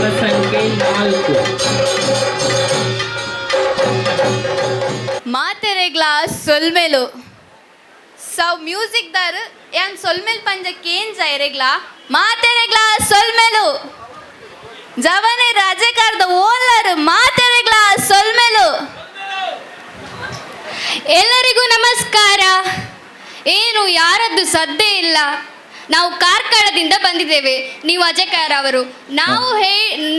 ಸಾಲ ಸಂಖ್ಯೆ 4. ಮಾತೆರೆಗ್ಲಾ ಸೊಲ್ಮೆಲು ಸೌ ಮ್ಯೂಸಿಕ್ ದಾರ್ ಯಾನ್ ಸೊಲ್ಮೆಲ್ ಪಂಜ ಕೇನ್ ಜೈರೆಗ್ಲಾ ಮಾತೆರೆಗ್ಲಾ ಸೊಲ್ಮೆಲು ಜವನೆ ರಾಜಕಾರದ ಓಲರ್ ಮಾತೆರೆಗ್ಲಾ ಸೊಲ್ಮೆಲು. ಎಲ್ಲರಿಗೂ ನಮಸ್ಕಾರ. ಏನು ಯಾರದ್ದು ಸದ್ದೇ ಇಲ್ಲ. ನಾವು ಕಾರ್ಕಳದಿಂದ ಬಂದಿದ್ದೇವೆ. ನೀವು ಅಜಯಕಾರ ಅವರು.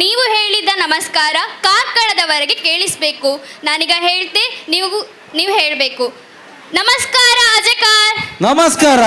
ನೀವು ಹೇಳಿದ ನಮಸ್ಕಾರ ಕಾರ್ಕಳದವರೆಗೆ ಕೇಳಿಸ್ಬೇಕು. ನಾನೀಗ ಹೇಳ್ತೆ, ನೀವು ಹೇಳಬೇಕು. ನಮಸ್ಕಾರ ಅಜಯಕಾರ್. ನಮಸ್ಕಾರ.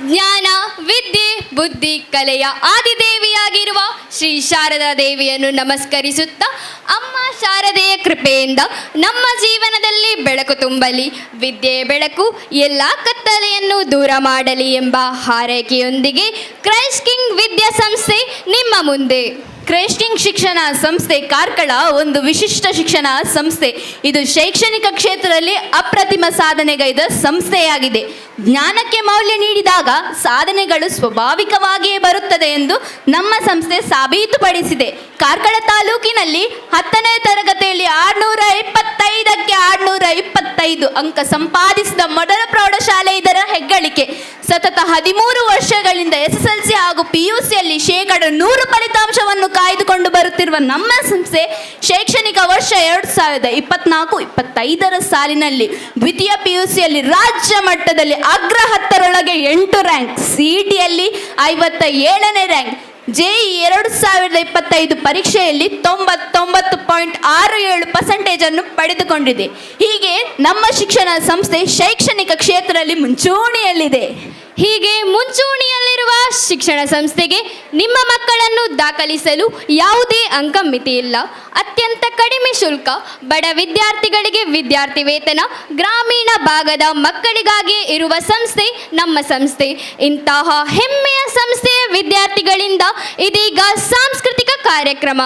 ಜ್ಞಾನ ವಿದ್ಯೆ ಬುದ್ಧಿ ಕಲೆಯ ಆದಿದೇವಿಯಾಗಿರುವ ಶ್ರೀ ಶಾರದಾ ದೇವಿಯನ್ನು ನಮಸ್ಕರಿಸುತ್ತಾ, ಅಮ್ಮ ಶಾರದೆಯ ಕೃಪೆಯಿಂದ ನಮ್ಮ ಜೀವನದಲ್ಲಿ ಬೆಳಕು ತುಂಬಲಿ, ವಿದ್ಯೆ ಬೆಳಕು ಎಲ್ಲ ಕತ್ತಲೆಯನ್ನು ದೂರ ಮಾಡಲಿ ಎಂಬ ಹಾರೈಕೆಯೊಂದಿಗೆ ಕ್ರೈಸ್ಟ್ ಕಿಂಗ್ ವಿದ್ಯಾಸಂಸ್ಥೆ ನಿಮ್ಮ ಮುಂದೆ. ಕ್ರೈಸ್ಟ್ ಕಿಂಗ್ ಶಿಕ್ಷಣ ಸಂಸ್ಥೆ ಕಾರ್ಕಳ ಒಂದು ವಿಶಿಷ್ಟ ಶಿಕ್ಷಣ ಸಂಸ್ಥೆ. ಇದು ಶೈಕ್ಷಣಿಕ ಕ್ಷೇತ್ರದಲ್ಲಿ ಅಪ್ರತಿಮ ಸಾಧನೆಗೈದ ಸಂಸ್ಥೆಯಾಗಿದೆ. ಜ್ಞಾನಕ್ಕೆ ಮೌಲ್ಯ ನೀಡಿದಾಗ ಸಾಧನೆಗಳು ಸ್ವಾಭಾವಿಕವಾಗಿಯೇ ಬರುತ್ತದೆ ಎಂದು ನಮ್ಮ ಸಂಸ್ಥೆ ಸಾಬೀತುಪಡಿಸಿದೆ. ಕಾರ್ಕಳ ತಾಲೂಕಿನಲ್ಲಿ 10ನೇ ತರಗತಿಯಲ್ಲಿ 625ಕ್ಕೆ 625 ಅಂಕ ಸಂಪಾದಿಸಿದ ಮೊದಲ ಪ್ರೌಢಶಾಲೆ ಇದರ ಹೆಗ್ಗಳಿಕೆ. ಸತತ 13 ವರ್ಷಗಳಿಂದ SSLC ಹಾಗೂ PUCಯಲ್ಲಿ 100% ಫಲಿತಾಂಶವನ್ನು ಕಾಯ್ದುಕೊಂಡು ಬರುತ್ತಿರುವ ನಮ್ಮ ಸಂಸ್ಥೆ ಶೈಕ್ಷಣಿಕ ವರ್ಷ 2024-25 ಸಾಲಿನಲ್ಲಿ ದ್ವಿತೀಯ PUCಯಲ್ಲಿ ರಾಜ್ಯ ಮಟ್ಟದಲ್ಲಿ ಅಗ್ರ 10ರೊಳಗೆ 8 ರ್ಯಾಂಕ್, CETಯಲ್ಲಿ 57ನೇ ರ್ಯಾಂಕ್, JEE 2025 ಪರೀಕ್ಷೆಯಲ್ಲಿ 99.67% ಅನ್ನು ಪಡೆದುಕೊಂಡಿದೆ. ಹೀಗೆ ನಮ್ಮ ಶಿಕ್ಷಣ ಸಂಸ್ಥೆ ಶೈಕ್ಷಣಿಕ ಕ್ಷೇತ್ರದಲ್ಲಿ ಮುಂಚೂಣಿಯಲ್ಲಿದೆ. ಹೀಗೆ ಮುಂಚೂಣಿಯಲ್ಲಿರುವ ಶಿಕ್ಷಣ ಸಂಸ್ಥೆಗೆ ನಿಮ್ಮ ಮಕ್ಕಳನ್ನು ದಾಖಲಿಸಲು ಯಾವುದೇ ಅಂಕ ಮಿತಿ ಇಲ್ಲ. ಅತ್ಯಂತ ಕಡಿಮೆ ಶುಲ್ಕ, ಬಡ ವಿದ್ಯಾರ್ಥಿಗಳಿಗೆ ವಿದ್ಯಾರ್ಥಿ ವೇತನ, ಗ್ರಾಮೀಣ ಭಾಗದ ಮಕ್ಕಳಿಗಾಗಿ ಇರುವ ಸಂಸ್ಥೆ ನಮ್ಮ ಸಂಸ್ಥೆ. ಇಂತಹ ಹೆಮ್ಮೆಯ ಸಂಸ್ಥೆಯ ವಿದ್ಯಾರ್ಥಿಗಳಿಂದ ಇದೀಗ ಸಾಂಸ್ಕೃತಿಕ ಕಾರ್ಯಕ್ರಮ.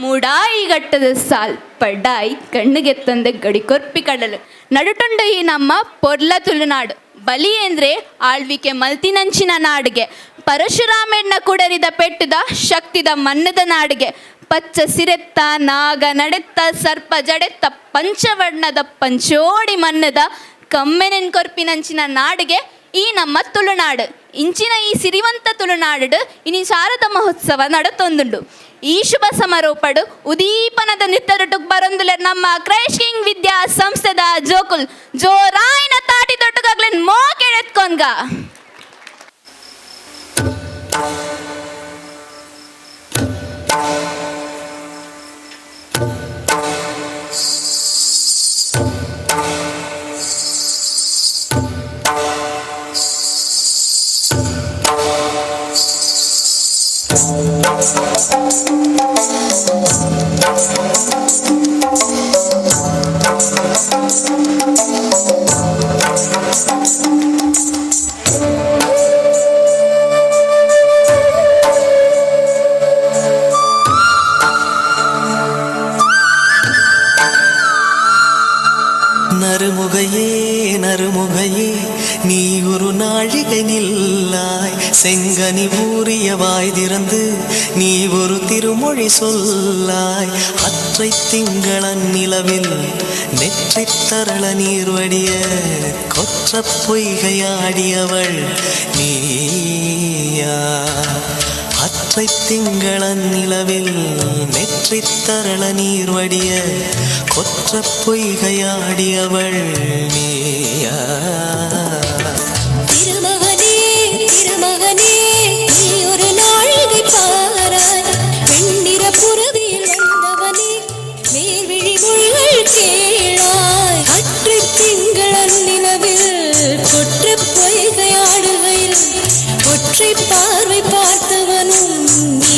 ಮೂಡಾಯಿಗಟ್ಟದ ಸಾಲ್ ಪಡ್ಡಾಯಿ ಕಣ್ಣಿಗೆ ತಂದೆ ಗಡಿಕೊರ್ಪಿ ಕಡಲು ನಡುಟುಂಡು ಈ ನಮ್ಮ ಪೊರ್ಲ ತುಳುನಾಡು. ಬಲಿ ಎಂದ್ರೆ ಆಳ್ವಿಕೆ ಮಲ್ತಿನಂಚಿನ ನಾಡಿಗೆ, ಪರಶುರಾಮೆಣ್ಣ ಕುಡರಿದ ಪೆಟ್ಟದ ಶಕ್ತಿದ ಮನ್ನದ ನಾಡಿಗೆ, ಪಚ್ಚ ಸಿರೆತ್ತ ನಾಗ ನಡೆತ್ತ ಸರ್ಪ ಜಡೆತ್ತ ಪಂಚವರ್ಣದ ಪಂಚೋಡಿ ಮನ್ನದ ಕಮ್ಮೆನೆನ್ ಕೊರ್ಪಿನಂಚಿನ ನಾಡಿಗೆ ಈ ನಮ್ಮ ತುಳುನಾಡು. ಇಂಚಿನ ಈ ಸಿರಿವಂತ ತುಳುನಾಡು ಇನಿ ಶಾರದ ಮಹೋತ್ಸವ ನಡತೊಂದುಂಡು. ಈ ಶುಭ ಸಮಾರೋಪಡು ಉದೀಪನದ ನಿತ್ತರಟು ಬರೊಂದುಲೆ ನಮ್ಮ ಕ್ರೈಸ್ಟ್ ಕಿಂಗ್ ವಿದ್ಯಾ ಸಂಸ್ಥೆದ ಜೋಕುಲ್ ಜೋರಾಯಿನ ತಾಟಿ ದೊಡ್ಡಗಾಗ್ಲೇನ್ ಮೋಕೆಳೆತ್ಕೊಂಡ್ಗ. நறுமுகையே நீ ஒரு நாழிகை நில்லாய், செங்கனி ஊறிய வாய் திறந்து நீ ஒரு திருமொழி சொல்லாய். அற்றை திங்களன் நிலவில் நெற்றி தரள நீர் வடிய கொற்ற பொய்கையாடியவள் நீயா. அற்றை திங்களன் நிலவில் நெற்றி தரள நீர் வடிய கொற்ற பொய்கையாடியவள் நீயா. திருமகனே நீ ஒரு நாழிகை பாராய், வெண்ணிற புறவியில் வந்தவனே மேல்விழி மொழிகள் கேளாய். அற்றை திங்களன் நிலவில் கொற்ற பொய்கையாடுகையில் ஒற்றை பார்வை பார்த்தவனும் நீ.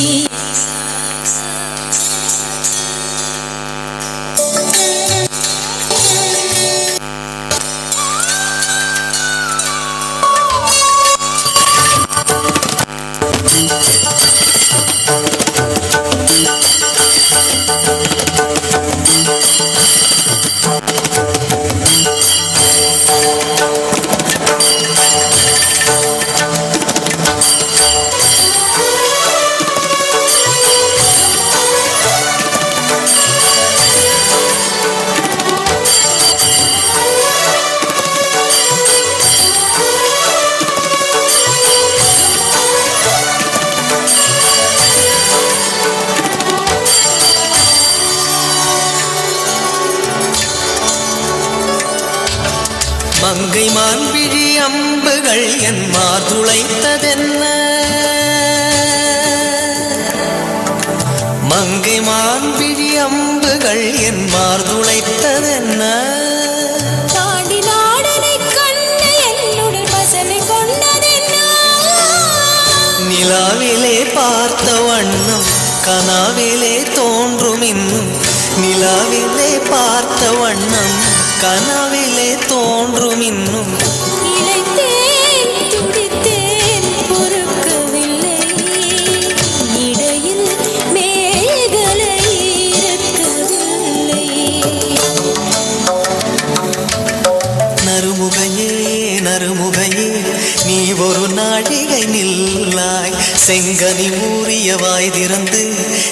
அம்புகள் என் மாதுளைத்ததென்ன மங்கை மான்பிழி அம்புகள் என் மார்துளைத்ததென்ன தாண்டி நாடனை கண்ணு என்னுடன் பசமை கொண்டதென்ன நிலாவிலே பார்த்த வண்ணம் கனாவிலே தோன்றும் இன்னும் நிலாவிலே பார்த்த வண்ணம் கனாவிலே தோன்றும் இன்னும் இளைத்தேன் துடித்தேன் பொறுக்கவில்லை இடையில் மேகலை இருக்கவில்லை நறுமுகையே நறுமுகையே நீ ஒரு நாழிகை நில்லாய் செங்கனி மூறிய வாய் திறந்து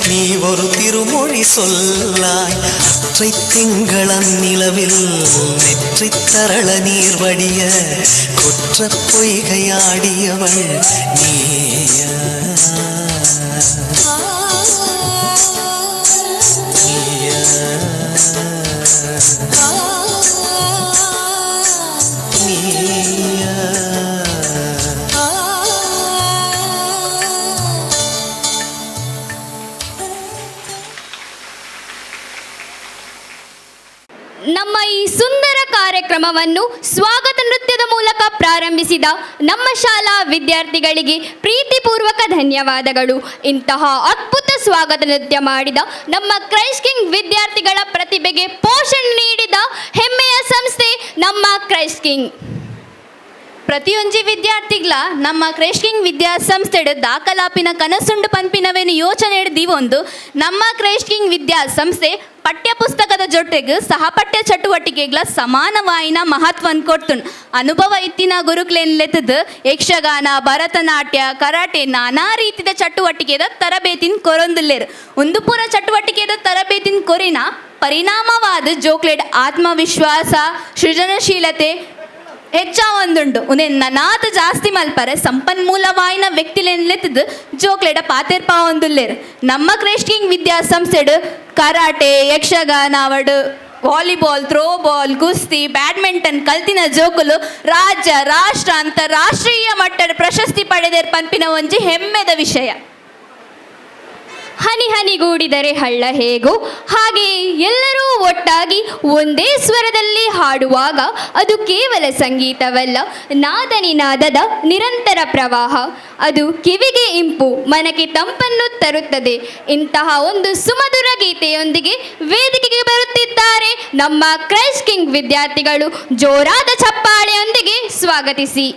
நீ ஒரு திருமொழி சொல்லாய் அற்றை திங்களன் நிலவில் நெற்றி தரள நீர் வடிய குற்ற பொய்கையாடியவள் நீயா நீயா நீயா ನಮ್ಮ ಈ ಸುಂದರ ಕಾರ್ಯಕ್ರಮವನ್ನು ಸ್ವಾಗತ ನೃತ್ಯದ ಮೂಲಕ ಪ್ರಾರಂಭಿಸಿದ ನಮ್ಮ ಶಾಲಾ ವಿದ್ಯಾರ್ಥಿಗಳಿಗೆ ಪ್ರೀತಿಪೂರ್ವಕ ಧನ್ಯವಾದಗಳು. ಇಂತಹ ಅದ್ಭುತ ಸ್ವಾಗತ ನೃತ್ಯ ಮಾಡಿದ ನಮ್ಮ ಕ್ರೈಸ್ಟ್ ಕಿಂಗ್ ವಿದ್ಯಾರ್ಥಿಗಳ ಪ್ರತಿಭೆಗೆ ಪೋಷಣೆ ನೀಡಿದ ಹೆಮ್ಮೆಯ ಸಂಸ್ಥೆ ನಮ್ಮ ಕ್ರೈಸ್ಟ್ ಕಿಂಗ್. ಪ್ರತಿಯೊಂಜಿ ವಿದ್ಯಾರ್ಥಿಗಳ ನಮ್ಮ ಕ್ರೈಸ್ಟ್ ಕಿಂಗ್ ವಿದ್ಯಾಸಂಸ್ಥೆಡ್ ದಾಖಲಾಪಿನ ಕನಸುಂಡು ಪಂಪಿನವೇನು ಯೋಚನೆ ಹಿಡ್ದೀವೊಂದು ನಮ್ಮ ಕ್ರೈಸ್ಟ್ ಕಿಂಗ್ ವಿದ್ಯಾಸಂಸ್ಥೆ ಪಠ್ಯ ಪುಸ್ತಕದ ಜೊತೆಗೆ ಸಹಪಠ್ಯ ಚಟುವಟಿಕೆಗಳ ಸಮಾನವಾಯಿನ ಮಹತ್ವವನ್ನು ಕೊಡ್ತುಂಡು. ಅನುಭವ ಇತ್ತಿನ ಗುರುಕ್ಲೆನ್ಲೆತ್ತದು ಯಕ್ಷಗಾನ, ಭರತನಾಟ್ಯ, ಕರಾಟೆ ನಾನಾ ರೀತಿಯ ಚಟುವಟಿಕೆದ ತರಬೇತಿನ ಕೊರೊಂದುಲ್ಲೇರು. ಒಂದು ಪೂರ ಚಟುವಟಿಕೆದ ತರಬೇತಿನ ಕೊರಿನ ಪರಿಣಾಮವಾದ ಜೋಕ್ಲೆಡ್ ಆತ್ಮವಿಶ್ವಾಸ, ಸೃಜನಶೀಲತೆ ಹೆಚ್ಚ ಒಂದುಂಡು. ನನಾತ ಜಾಸ್ತಿ ಮಲ್ಪರೆ ಸಂಪನ್ಮೂಲವಾಯಿನ ವ್ಯಕ್ತಿಲೆನ್ಲೆತ್ತದು ಜೋಕ್ಲೆಡ ಪಾತೆರ್ಪ ಒಂದುಲ್ಲೇರು. ನಮ್ಮ ಕ್ರೈಸ್ಟ್ ಕಿಂಗ್ ವಿದ್ಯಾಸಂಸ್ಥೆಡ್ ಕರಾಟೆ, ಯಕ್ಷಗಾನ, ಅವಡು ವಾಲಿಬಾಲ್, ಥ್ರೋಬಾಲ್, ಕುಸ್ತಿ, ಬ್ಯಾಡ್ಮಿಂಟನ್ ಕಲ್ತಿನ ಜೋಕುಲು ರಾಜ್ಯ, ರಾಷ್ಟ್ರ, ಅಂತಾರಾಷ್ಟ್ರೀಯ ಮಟ್ಟದ ಪ್ರಶಸ್ತಿ ಪಡೆದೇರ್ ಪಂಪಿನ ಒಂಜಿ ಹೆಮ್ಮೆದ ವಿಷಯ. ಹನಿ ಹನಿಗೂಡಿದರೆ ಹಳ್ಳ ಹೇಗೋ ಹಾಗೆ ಎಲ್ಲರೂ ಒಟ್ಟಾಗಿ ಒಂದೇ ಸ್ವರದಲ್ಲಿ ಹಾಡುವಾಗ ಅದು ಕೇವಲ ಸಂಗೀತವಲ್ಲ, ನಾದನಿನಾದದ ನಿರಂತರ ಪ್ರವಾಹ. ಅದು ಕಿವಿಗೆ ಇಂಪು, ಮನಕ್ಕೆ ತಂಪನ್ನು ತರುತ್ತದೆ. ಇಂತಹ ಒಂದು ಸುಮಧುರ ಗೀತೆಯೊಂದಿಗೆ ವೇದಿಕೆಗೆ ಬರುತ್ತಿದ್ದಾರೆ ನಮ್ಮ ಕ್ರೈಸ್ಟ್ ಕಿಂಗ್ ವಿದ್ಯಾರ್ಥಿಗಳು. ಜೋರಾದ ಚಪ್ಪಾಳೆಯೊಂದಿಗೆ ಸ್ವಾಗತಿಸಿ.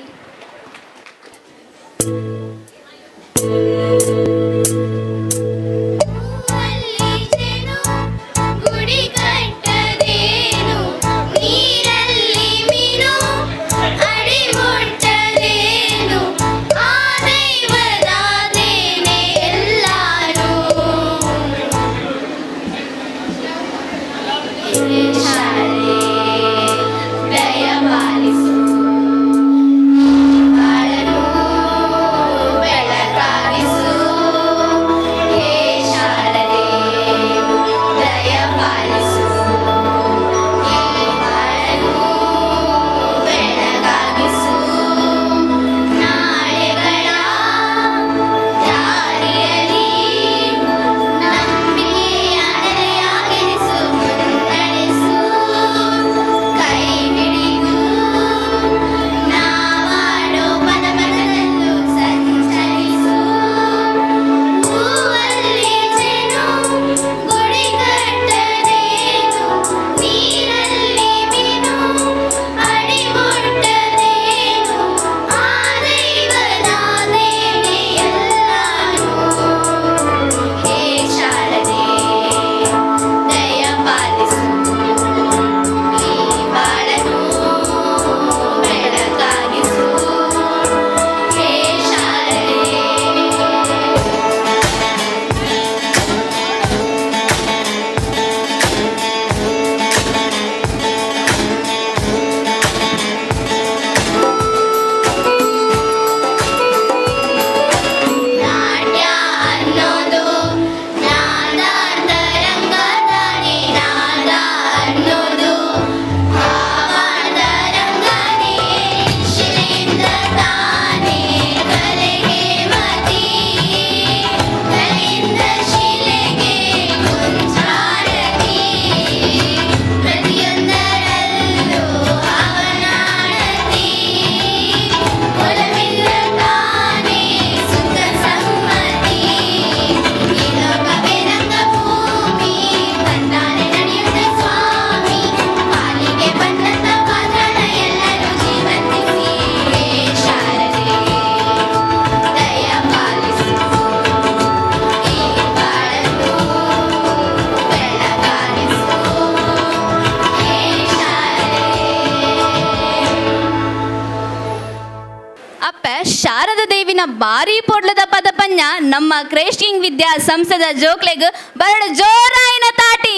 ಇಂಚಿನ ಬಾರಿ ಪೊಡ್ಲದ ಪದಪಂಜ ನಮ್ಮ ಕ್ರೇಸ್ಟಿಂಗ್ ವಿದ್ಯಾ ಸಂಸ್ಥೆದ ಜೋಕ್ಲೆಗ್ ಬರಡು ಜೋರಾಯಿನ ತಾಟಿ.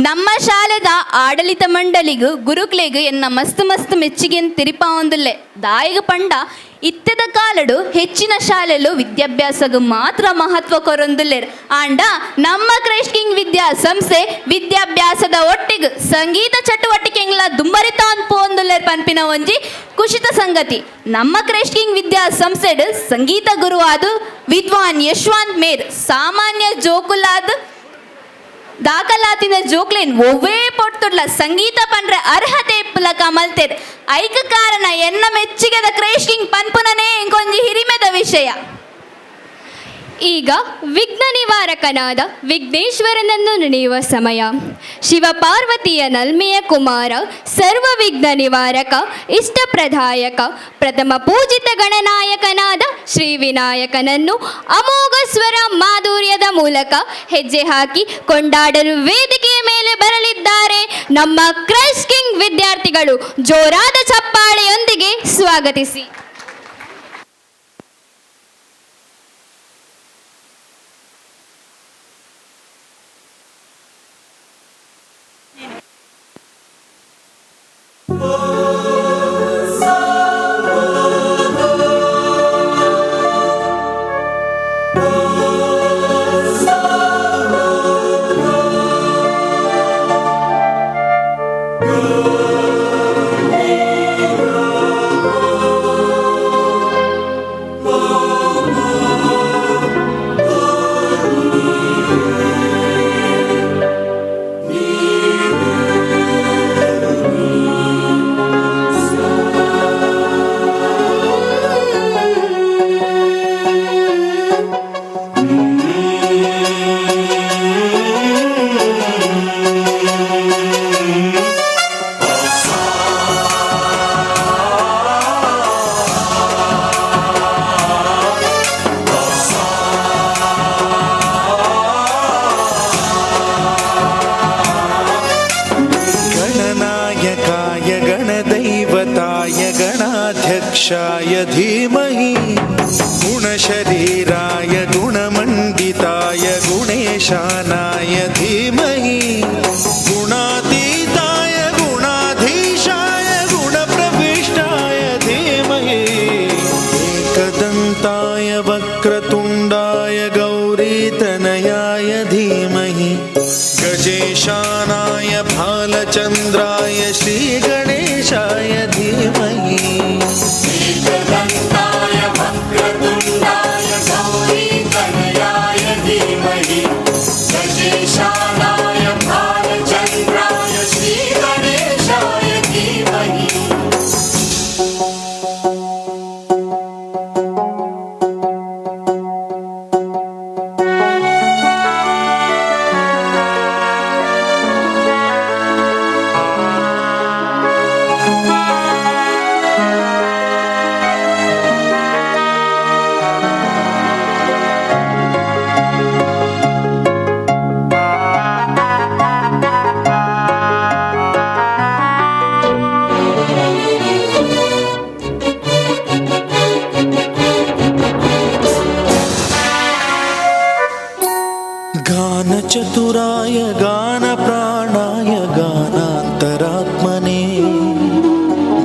ನಮ್ಮ ಶಾಲೆದ ಆಡಳಿತ ಮಂಡಳಿಗೂ ಗುರುಕ್ಲೆಗ್ ಎನ್ನ ಮಸ್ತ್ ಮಸ್ತ್ ಮೆಚ್ಚುಗೆನ್ ತಿರಿಪಾವೊಂದುಲ್ಲೆ. ದಾಯಿಗ ಪಂಡ ಇತ್ತೆದ ಕಾಲಡು ಹೆಚ್ಚಿನ ಶಾಲೆಲು ವಿದ್ಯಾಭ್ಯಾಸಗೂ ಮಾತ್ರ ಮಹತ್ವ ಕೊರೊಂದುಲ್ಲೆರ್. ಆಂಡ ನಮ್ಮ ಕ್ರೈಸ್ಟಿಂಗ್ ವಿದ್ಯಾ ಸಂಸ್ಥೆ ವಿದ್ಯಾಭ್ಯಾಸದ ಒಟ್ಟಿಗೆ ಸಂಗೀತ ಚಟುವಟಿಕೆಗಳ ದುಂಬರಿತ ಅನ್ಪೊಂದುಲ್ಲೆರ್ ಪನ್ಪಿನ ಒಂಜಿ ಕುಶಿತ ಸಂಗತಿ. ನಮ್ಮ ಕ್ರೈಸ್ಟಿಂಗ್ ವಿದ್ಯಾ ಸಂಸ್ಥೆಡ್ ಸಂಗೀತ ಗುರುವಾದ ವಿದ್ವಾನ್ ಯಶವಂತ್ ಮೇರ್ ಸಾಮಾನ್ಯ ಜೋಕುಲಾದ ದಾಖಲಾತಿನ ಜೋಕ್ಲೇನ್ ಒವ್ವೇ ಪೊಟ್ಟುಡ್ಲ ಸಂಗೀತ ಪಂಡ್ರೆ ಅರ್ಹತೆ ಇಪ್ಪುಲಕ ಮಲ್ತೇರ್. ಐಕ ಕಾರಣ ಎನ್ನ ಮೆಚ್ಚಿಗೆದ ಕ್ರೇಸ್ಟಿಂಗ್ ಪನ್ಪುನನೇ ಇಂಕೊಂಜಿ ಹಿರಿಮೆದ ವಿಷಯ. ಈಗ ವಿಘ್ನ ನಿವಾರಕನಾದ ವಿಘ್ನೇಶ್ವರನನ್ನು ನೆನೆಯುವ ಸಮಯ. ಶಿವಪಾರ್ವತಿಯ ನಲ್ಮೆಯ ಕುಮಾರ, ಸರ್ವ ವಿಘ್ನ ನಿವಾರಕ, ಇಷ್ಟಪ್ರದಾಯಕ, ಪ್ರಥಮ ಪೂಜಿತ ಗಣನಾಯಕನಾದ ಶ್ರೀ ವಿನಾಯಕನನ್ನು ಅಮೋಘ ಸ್ವರ ಮಾಧುರ್ಯದ ಮೂಲಕ ಹೆಜ್ಜೆ ಹಾಕಿ ಕೊಂಡಾಡಲು ವೇದಿಕೆಯ ಮೇಲೆ ಬರಲಿದ್ದಾರೆ ನಮ್ಮ ಕ್ರೈಸ್ಟ್ ಕಿಂಗ್ ವಿದ್ಯಾರ್ಥಿಗಳು. ಜೋರಾದ ಚಪ್ಪಾಳೆಯೊಂದಿಗೆ ಸ್ವಾಗತಿಸಿ. गणाध्यक्षाय धीमहि गुणशरीराय गुणमण्डिताय गुणेशानाय धीमहि गुणातीताय गुणाधीशाय गुणप्रविष्टाय धीमहि एकदन्ताय वक्रतुण्डाय गौरीतनयाय धीमहि गजेशानाय भालचन्द्राय श्रीगणेशाय धीमहि एकदन्ताय वक्रतुण्डाय गौरीतनयाय धीमहि गजेशानाय भालचन्द्राय श्रीगणेशाय धीमहि गानचतुराय गानप्राणाय गानान्तरात्मने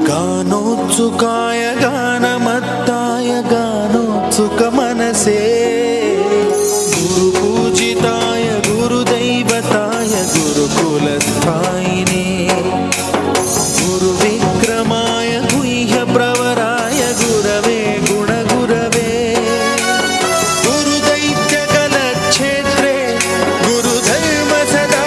गानोत्सुकाय गानमत्ताय गानोत्सुकमनसे गुरुपूजिताय गुरुदैवताय गुरुकुलस्थायिने गुरुविक्रमाय गुह्यप्रवराय गुरवे गुणगुरवे गुरुदैत्यकलक्षेत्रे गुरुधर्म सदा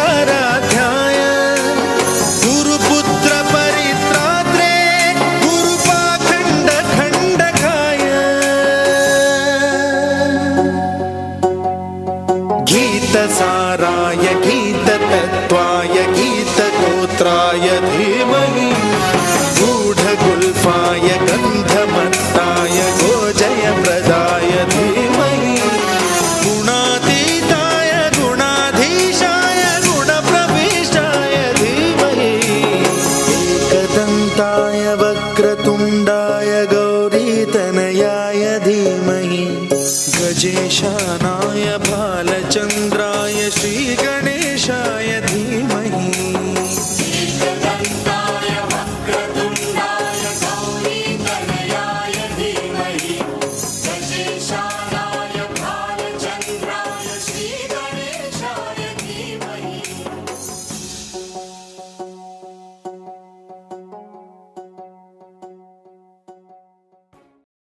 धीमहि गजेशानाय बालचन्द्राय श्रीगणेशाय धीमहि एकदन्ताय वक्रतुण्डाय गौरीतनयाय धीमहि गजेशानाय भालचन्द्राय श्रीगणेशाय धीमहि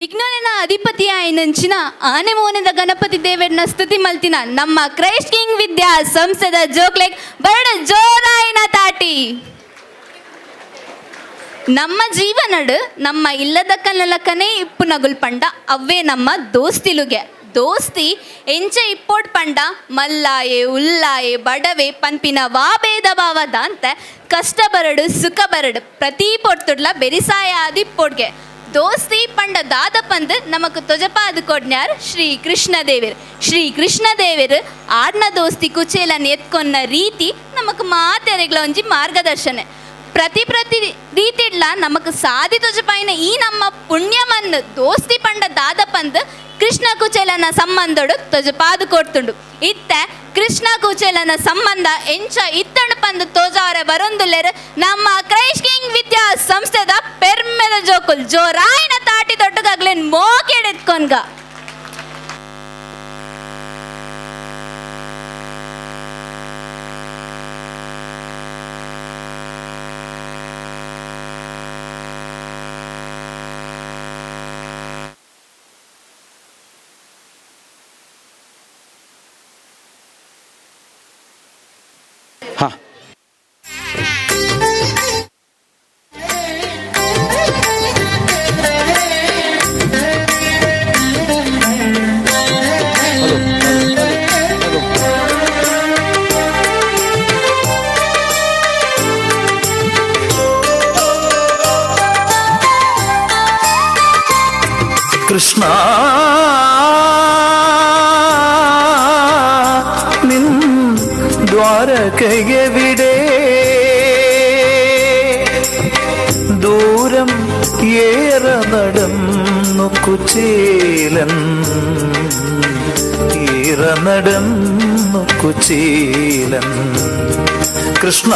ವಿಜ್ಞಾನನ ಅಧಿಪತಿಯ ನಂಚಿನ ಆನೆ ಮೋನದ ಗಣಪತಿ ದೇವರನ್ನ ಸ್ತುತಿ ಮಲ್ತಿನ ನಮ್ಮ ಕ್ರೈಸ್ಟ್ ಕಿಂಗ್ ವಿದ್ಯಾ ಸಂಸ್ಥೆದ ಜೋಕ್ಲೆಗ್ ಬರಡ ಜೋರಾಯಿನ ತಾಟಿ ನಮ್ಮ ಜೀವನಡು ನಮ್ಮ ಇಲ್ಲದ ಕನ್ನಲಕ್ಕನೇ ಇಪ್ಪು ನಗುಲ್ ಪಂಡ ಅವೇ ನಮ್ಮ ದೋಸ್ತಿಲುಗೆ ದೋಸ್ತಿ ಎಂಚ ಇಪ್ಪೋಡ್ ಪಂಡ ಮಲ್ಲಾಯೆ ಉಲ್ಲಾಯೆ ಬಡವೆ ಪನ್ಪಿನ ವಾಭೇದ ಭಾವದ ಅಂತ ಕಷ್ಟ ಬರಡು ಸುಖ ಬರಡು ಪ್ರತಿ ಪೊರ್ತುಡ್ಲ ಬೆರಿಸಾಯ ಆದಿಪ್ಪೋಡ್ಗೆ ದೋಸ್ತಿ ಪಂಡ ದಾದ ಪಂದ್ ನಮಕ್ ತೊಜಪಾದ ಕೊಡ್ನ್ಯಾರ್ ಶ್ರೀ ಕೃಷ್ಣ ದೇವರು ಆಡ್ನ ದೋಸ್ತಿ ಕುಚೇಲನ್ ಎತ್ಕೊನ್ನ ರೀತಿ ನಮಕ್ ಮಾತೆರೆಗ್ಲ ಒಂಜಿ ಮಾರ್ಗದರ್ಶನ ಪ್ರತಿ ರೀತಿಡ್ಲ ನಮಕ್ ಸಾಧಿ ತೊಜಪಾಯಿನ ಈ ನಮ್ಮ ಪುಣ್ಯಮನ್ ದೋಸ್ತಿ ಪಂಡ ದಾದ ಪಂದ್ ಕೃಷ್ಣ ಕುಚೇಲನ ಸಂಬಂಧಡು ತೊಜಪಾದು ಕೊಡ್ತುಂಡು ಇತ್ತೆ ಕೃಷ್ಣ ಕುಚೇಲನ ಸಂಬಂಧ ಎಂಚ ಇತ್ತಂಡು ಪಂದು ತೋಜಾವರೆ ಬರೊಂದುಲ್ಲೆರ್ ನಮ್ಮ ಕ್ರೈಸ್ಟ್ ಕಿಂಗ್ ವಿದ್ಯಾ ಸಂಸ್ಥೆದ ಪೆರ್ಮೆದ ಜೋಕುಲ್ ಜೋರಾಯಿನ ತಾಟಿ ದೊಡ್ಡಗಾಗ್ಲೇನ್ ಮೋಕೆಡೆತ್ಕೊನ್ಗ ಹಾಂ ಕೃಷ್ಣ ನಿನ್ ദ്വാരകയെ വിടെ ദൂരം ഏറെ നടന്നു കുചേലൻ ഏറെ നടന്നു കുചേലൻ കൃഷ്ണ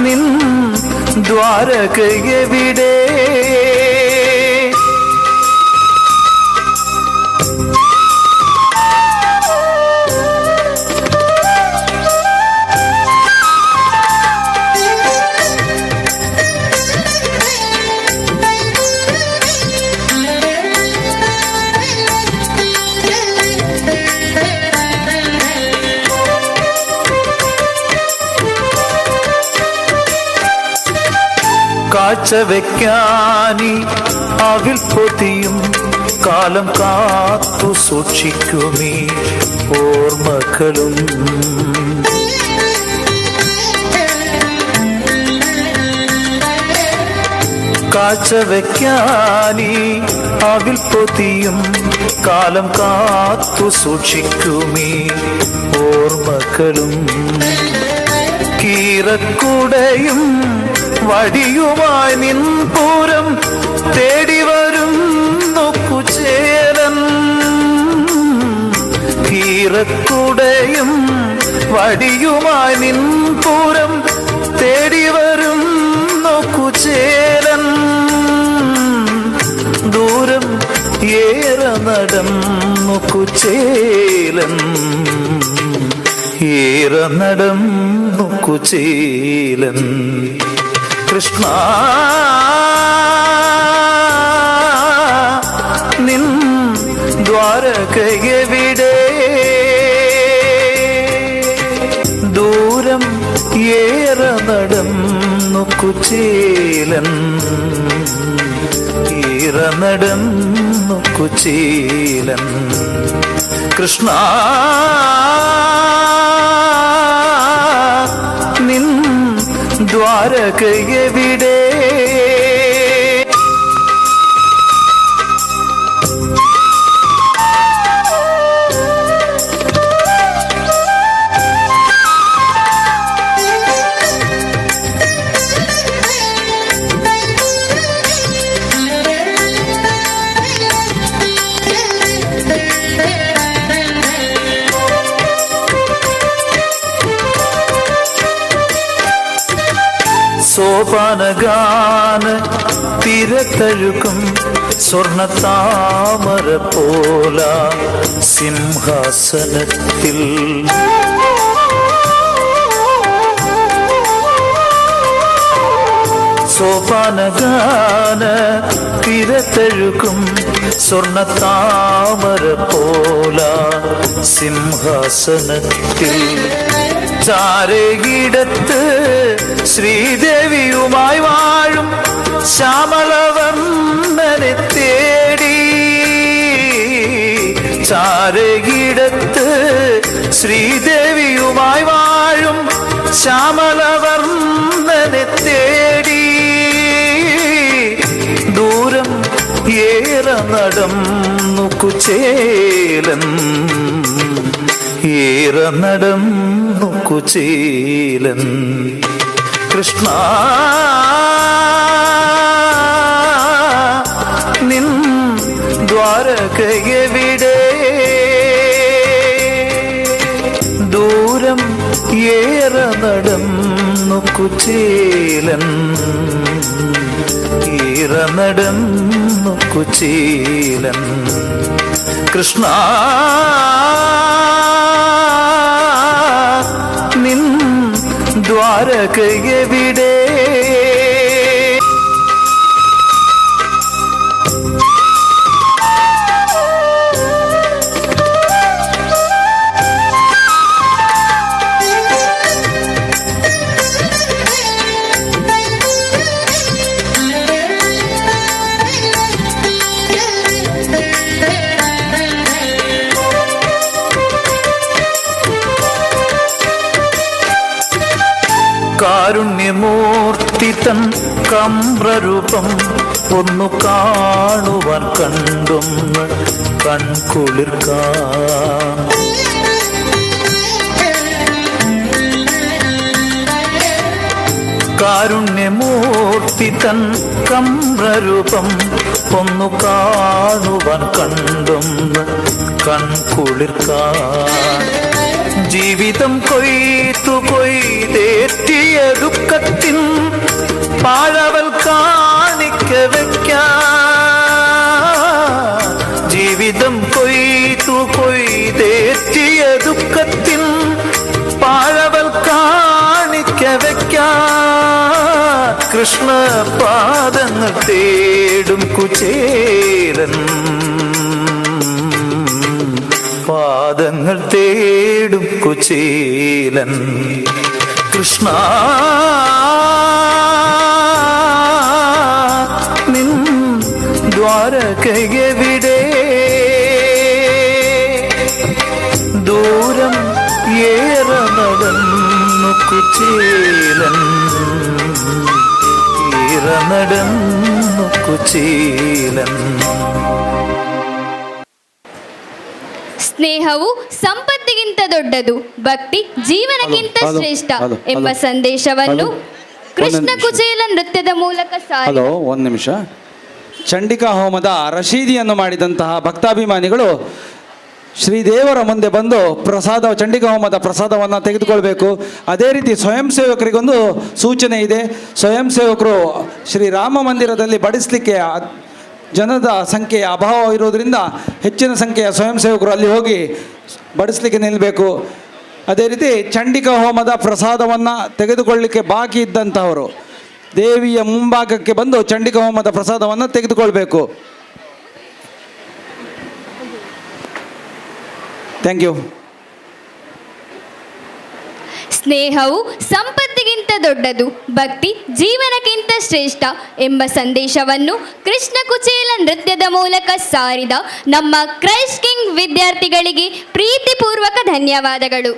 നിൻ ദ്വാരകയെ വിടെ കാഴ്ച വെക്കാനി അവിൽ പൊതിയും കാലം കാത്തു സൂക്ഷിക്കുമീ ഓർമ്മകളും കാഴ്ച വെക്കാനി അവിൽ പൊതിയും കാലം കാത്തു സൂക്ഷിക്കുമീ ഓർമ്മകളും കീറക്കുടയും വടിയുമായി നിൻപൂരം തേടി വരുന്നു കുചേലൻ കീറക്കുടയും വടിയുമായി നിൻപൂരം തേടി വരുന്നു കുചേലൻ ദൂരം ഏറെ നടന്നു കുചേലൻ ഏറെ നടന്നു കുചേലൻ കൃഷ്ണ നിൻ ദ്വാരകയെ വിടെ ദൂരം ഏറെ നടന്നു കുചേലൻ ഏറെ നടന്നു കുചേലൻ കൃഷ്ണ നിൻ ദ്വാരകയെ വിടെ സോപാനഗാന തിരതഴുകും സ്വർണ്ണ താമര പോല സിംഹാസനത്തിൽ സോപാനഗാന തിരതഴുകും സ്വർണ്ണ താമര പോല സിംഹാസനത്തിൽ ചാരകിടത്ത് ശ്രീദേവിയുമായി വാഴും ശ്യാമളവർണ്ണനെ തേടി ചാരകിടത്ത് ശ്രീദേവിയുമായി വാഴും ശ്യാമളവർണ്ണനെ തേടി ദൂരം ഏറെ നടന്നു കുചേലൻ ഏറെ നടന്നു കുചേലൻ കൃഷ്ണ നിൻ ദ്വാരകയെവിടെ ദൂരം ഏറെ നടന്നു കുചേലൻ ഏറെ നടന്നു കുചേലൻ കൃഷ്ണ നിൻ ദ്വാരകയെവിടെ കാരുണ്യമൂർത്തി തൻ കമ്രരൂപം ഒന്നു കാണുവാൻ കണ്ടൊന്ന് കൺകുളിർക്കാൻ കാരുണ്യമൂർത്തി തൻ കമ്രരൂപം ഒന്നു കാണുവാൻ കണ്ടൊന്ന് കൺകുളിർക്കാൻ ജീവിതം കൊയ്ത്തു കൊയ്തേറ്റിയ ദുഃഖത്തിൻ പാഴവൽ കാണിക്ക വയ്ക്കാൻ ജീവിതം കൊയ്ത്തു കൊയ്തേറ്റിയ ദുഃഖത്തിൻ പാഴവൽ കാണിക്ക വയ്ക്കാൻ കൃഷ്ണ പാദങ്ങൾ തേടും കുചേലൻ പാദങ്ങൾ തേടും കുചേലൻ കൃഷ്ണ നിൻ ദ്വാരകയെവിടെ ദൂരം ഏറെ നടന്നു കുചേലൻ ഏറെ നടന്നു കുചേലൻ ಸ್ನೇಹವು ಸಂಪತ್ತಿಗಿಂತ ದೊಡ್ಡದು, ಭಕ್ತಿ ಜೀವನಕ್ಕಿಂತ ಶ್ರೇಷ್ಠ ಎಂಬ ಸಂದೇಶವನ್ನು ಕೃಷ್ಣ ಕುಚೇಲ ನೃತ್ಯದ ಮೂಲಕ ಹಲೋ, ಒಂದು ನಿಮಿಷ. ಚಂಡಿಕಾ ಹೋಮದ ರಶೀದಿಯನ್ನು ಮಾಡಿದಂತಹ ಭಕ್ತಾಭಿಮಾನಿಗಳು ಶ್ರೀದೇವರ ಮುಂದೆ ಬಂದು ಚಂಡಿಕಾ ಹೋಮದ ಪ್ರಸಾದವನ್ನು ತೆಗೆದುಕೊಳ್ಬೇಕು. ಅದೇ ರೀತಿ ಸ್ವಯಂ ಸೇವಕರಿಗೊಂದು ಸೂಚನೆ ಇದೆ. ಸ್ವಯಂ ಸೇವಕರು ಶ್ರೀರಾಮ ಮಂದಿರದಲ್ಲಿ ಬಡಿಸಲಿಕ್ಕೆ ಜನದ ಸಂಖ್ಯೆಯ ಅಭಾವ ಇರೋದರಿಂದ ಹೆಚ್ಚಿನ ಸಂಖ್ಯೆಯ ಸ್ವಯಂ ಸೇವಕರು ಅಲ್ಲಿ ಹೋಗಿ ಬಡಿಸಲಿಕ್ಕೆ ನಿಲ್ಲಬೇಕು. ಅದೇ ರೀತಿ ಚಂಡಿಕಾ ಹೋಮದ ಪ್ರಸಾದವನ್ನು ತೆಗೆದುಕೊಳ್ಳಲಿಕ್ಕೆ ಬಾಕಿ ಇದ್ದಂಥವರು ದೇವಿಯ ಮುಂಭಾಗಕ್ಕೆ ಬಂದು ಚಂಡಿಕಾ ಹೋಮದ ಪ್ರಸಾದವನ್ನು ತೆಗೆದುಕೊಳ್ಬೇಕು. Thank you. ಸ್ನೇಹವು ಸಂಪತ್ತಿಗಿಂತ ದೊಡ್ಡದು, ಭಕ್ತಿ ಜೀವನಕ್ಕಿಂತ ಶ್ರೇಷ್ಠ ಎಂಬ ಸಂದೇಶವನ್ನು ಕೃಷ್ಣ ಕುಚೇಲ ನೃತ್ಯದ ಮೂಲಕ ಸಾರಿದ ನಮ್ಮ ಕ್ರೈಸ್ಟ್ ಕಿಂಗ್ ವಿದ್ಯಾರ್ಥಿಗಳಿಗೆ ಪ್ರೀತಿಪೂರ್ವಕ ಧನ್ಯವಾದಗಳು.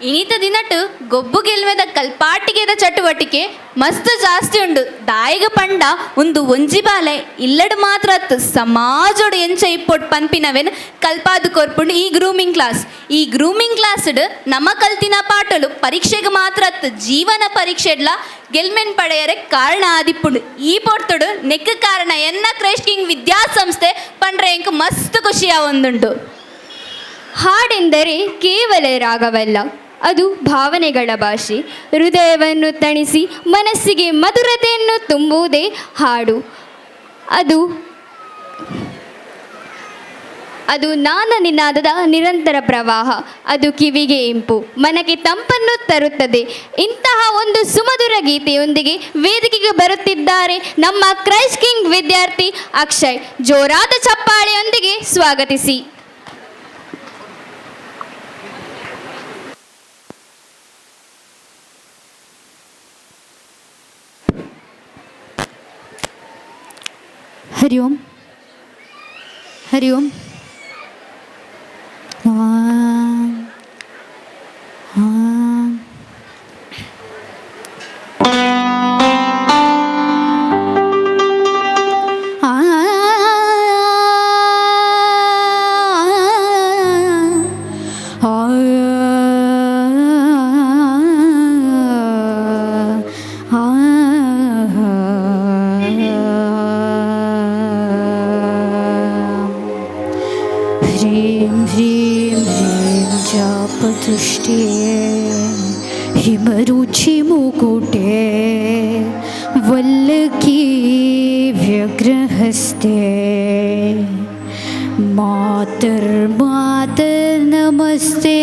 ಇನಿತ ದಿನಟ್ಟು ಗೊಬ್ಬು ಗೆಲ್ವೆದ ಕಲ್ಪಾಟಿಗೆದ ಚಟುವಟಿಕೆ ಮಸ್ತ್ ಜಾಸ್ತಿ ಉಂಡು. ದಾಯಿಗ ಪಂಡ ಒಂದು ಒಂಜಿ ಬಾಲೆ ಇಲ್ಲಡು ಮಾತ್ರ ಸಮಾಜೋಡು ಎಂಚ ಇಪ್ಪೊಟ್ಟು ಪನ್ಪಿನವೆನ್ ಕಲ್ಪಾದು ಕೊರ್ಪುಂಡು ಈ ಗ್ರೂಮಿಂಗ್ ಕ್ಲಾಸ್. ಈ ಗ್ರೂಮಿಂಗ್ ಕ್ಲಾಸ್ ನಮ್ಮ ಕಲ್ತಿನ ಪಾಠಲು ಪರೀಕ್ಷೆಗೆ ಮಾತ್ರ ಜೀವನ ಪರೀಕ್ಷೆಡ್ಲ ಗೆಲ್ಮೆನ್ ಪಡೆಯರೆ ಕಾರಣ ಆದಿಪ್ಪುಂಡು. ಈ ಪೊರ್ತುಡು ನೆಕ್ ಕಾರಣ ಎನ್ನ ಕ್ರೈಸ್ಟ್ ಕಿಂಗ್ ವಿದ್ಯಾಸಂಸ್ಥೆ ಪಂಡ್ರೆ ಎಂಕ್ ಮಸ್ತ್ ಖುಷಿಯ ಒಂದುಂಟು. ಹಾಡೆಂದರೆ ಕೇವಲ ರಾಗವಲ್ಲ, ಅದು ಭಾವನೆಗಳ ಭಾಷೆ. ಹೃದಯವನ್ನು ತಣಿಸಿ ಮನಸ್ಸಿಗೆ ಮಧುರತೆಯನ್ನು ತುಂಬುವುದೇ ಹಾಡು. ಅದು ನಾದ ನಿನಾದದ ನಿರಂತರ ಪ್ರವಾಹ. ಅದು ಕಿವಿಗೆ ಇಂಪು, ಮನಕ್ಕೆ ತಂಪನ್ನು ತರುತ್ತದೆ. ಇಂತಹ ಒಂದು ಸುಮಧುರ ಗೀತೆಯೊಂದಿಗೆ ವೇದಿಕೆಗೆ ಬರುತ್ತಿದ್ದಾರೆ ನಮ್ಮ ಕ್ರೈಸ್ಟ್ ಕಿಂಗ್ ವಿದ್ಯಾರ್ಥಿ ಅಕ್ಷಯ್. ಜೋರಾದ ಚಪ್ಪಾಳೆಯೊಂದಿಗೆ ಸ್ವಾಗತಿಸಿ. ಹರಿ ಓಂ. ಹರಿ ಓಂ. ह्रीं ह्रीं ह्रीं जापतुष्टे हिमरुचिमुकुटे वल्लकी व्यग्रहस्ते मातर्नमस्ते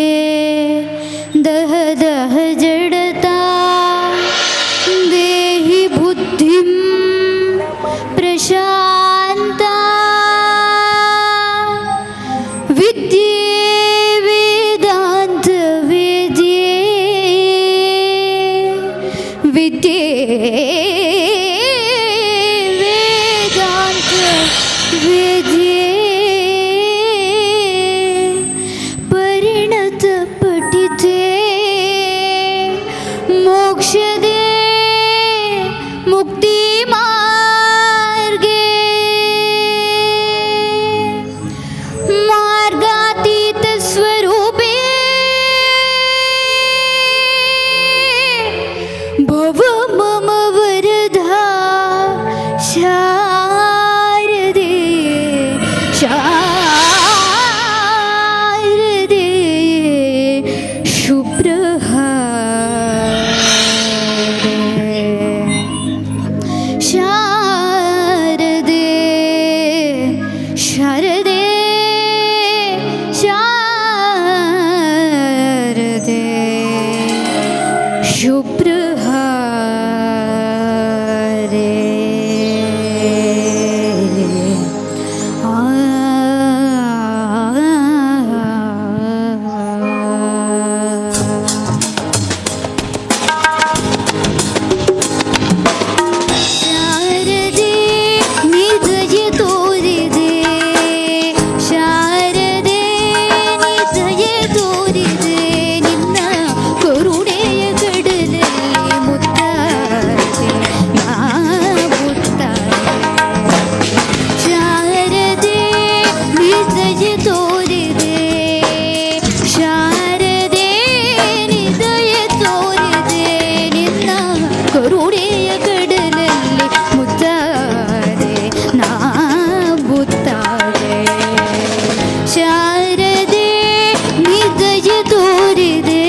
दह दह जडता देहि बुद्धिं प्रशान्ता विद्ये वेदांत वेद्ये विद्ये वेदांत वेद्ये परिणत पठिते मोक्षदे मुक्ति मार्गे मार्गातीत स्वरूपे भव मम वरदा शारदे शारदे शुभ्रहारे शारदे शारदे शारदे शुभ्रहारे ಶಾರದೆ ನಿಜಯ ತೋರಿದೆ ಶಾರದೆ ನಿಜಯ ತೋರಿದೆ ನಿನ್ನ ಕರುಣೆಯ ಕಡಲಲ್ಲಿ ಮುತ್ತಾದೆ ನಾ ಮುತ್ತಾದೆ ಶಾರದೆ ನಿಜಯ ತೋರಿದೆ ಶಾರದೆ ನಿಜಯ ತೋರಿದೆ ನಿನ್ನ ಕರುಣೆಯ ಕಡಲಲ್ಲಿ ಮುತ್ತಾದೆ ನಾ ಮುತ್ತಾದೆ ಶಾರದೆ ನಿಜಯ ತೋರಿದೆ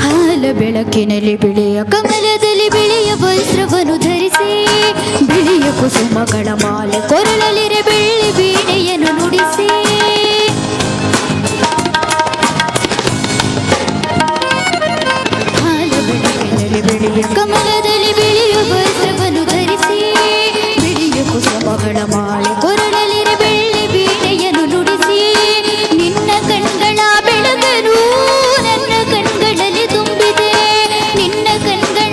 ಹಾಲ ಬೆಳಕಿನಲ್ಲಿ ಬಿಳಿಯ ಕಮಲದಲ್ಲಿ ಬಿಳಿಯ ವಸ್ತ್ರವನ್ನು ಧರಿಸಿ ಬಿಳಿಯ ಕುಸುಮಗಳ ಮಾಲೆ ಕೊರಳಲಿರೆ ಬೆಳ್ಳಿ ವೀಣೆಯನ್ನು ನುಡಿಸಿ ಹಾಲ ಬೆಳಕಿನಲ್ಲಿ ಬಿಳಿಯ ಕಮಲದಲ್ಲಿ ಬಿಳಿಯ ವಸ್ತ್ರವನ್ನು ಧರಿಸಿ ಬಿಳಿಯ ಕುಸುಮಗಳ ಮಾಲೆ ಕೊರಳಲಿರೆ ಬೆಳ್ಳಿ ವೀಣೆಯನ್ನು ನುಡಿಸಿ ನಿನ್ನ ಕಣ್ಗಳ ಬೆಳಗನು ನನ್ನ ಕಣ್ಗಳಲ್ಲಿ ತುಂಬಿದೆ ನಿನ್ನ ಕಣ್ಗಳ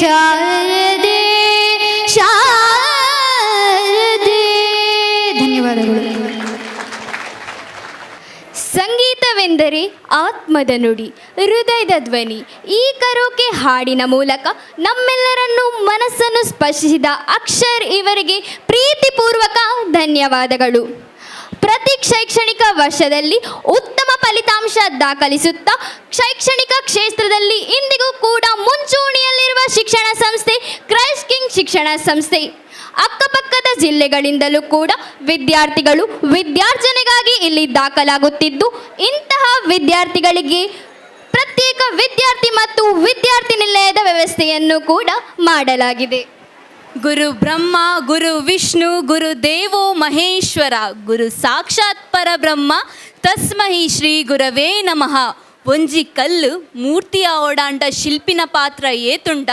ಶಾರದೆ ಶಾರದೆ. ಧನ್ಯವಾದಗಳು. ಸಂಗೀತವೆಂದರೆ ಆತ್ಮದ ನುಡಿ, ಹೃದಯದ ಧ್ವನಿ. ಈ ಕರೋಕೆ ಹಾಡಿನ ಮೂಲಕ ನಮ್ಮೆಲ್ಲರನ್ನು ಮನಸ್ಸನ್ನು ಸ್ಪರ್ಶಿಸಿದ ಅಕ್ಷರ್ ಇವರಿಗೆ ಪ್ರೀತಿಪೂರ್ವಕ ಧನ್ಯವಾದಗಳು. ಪ್ರತಿ ಶೈಕ್ಷಣಿಕ ವರ್ಷದಲ್ಲಿ ಉತ್ತಮ ಫಲಿತಾಂಶ ದಾಖಲಿಸುತ್ತಾ ಶೈಕ್ಷಣಿಕ ಕ್ಷೇತ್ರದಲ್ಲಿ ಇಂದಿಗೂ ಕೂಡ ಮುಂಚೂಣಿಯಲ್ಲಿರುವ ಶಿಕ್ಷಣ ಸಂಸ್ಥೆ ಕ್ರೈಸ್ಟ್ ಕಿಂಗ್ ಶಿಕ್ಷಣ ಸಂಸ್ಥೆ. ಅಕ್ಕಪಕ್ಕದ ಜಿಲ್ಲೆಗಳಿಂದಲೂ ಕೂಡ ವಿದ್ಯಾರ್ಥಿಗಳು ವಿದ್ಯಾರ್ಜನೆಗಾಗಿ ಇಲ್ಲಿ ದಾಖಲಾಗುತ್ತಿದ್ದು, ಇಂತಹ ವಿದ್ಯಾರ್ಥಿಗಳಿಗೆ ಪ್ರತ್ಯೇಕ ವಿದ್ಯಾರ್ಥಿ ಮತ್ತು ವಿದ್ಯಾರ್ಥಿ ನಿಲಯದ ವ್ಯವಸ್ಥೆಯನ್ನು ಕೂಡ ಮಾಡಲಾಗಿದೆ. ಗುರು ಬ್ರಹ್ಮ ಗುರು ವಿಷ್ಣು ಗುರು ದೇವೋ ಮಹೇಶ್ವರ ಗುರು ಸಾಕ್ಷಾತ್ ಪರಬ್ರಹ್ಮ ತಸ್ಮೈ ಶ್ರೀ ಗುರವೇ ನಮಃ. ಒಂಜಿ ಕಲ್ಲು ಮೂರ್ತಿಯ ಓಡಾಂಡ ಶಿಲ್ಪಿನ ಪಾತ್ರ ಏತುಂಡ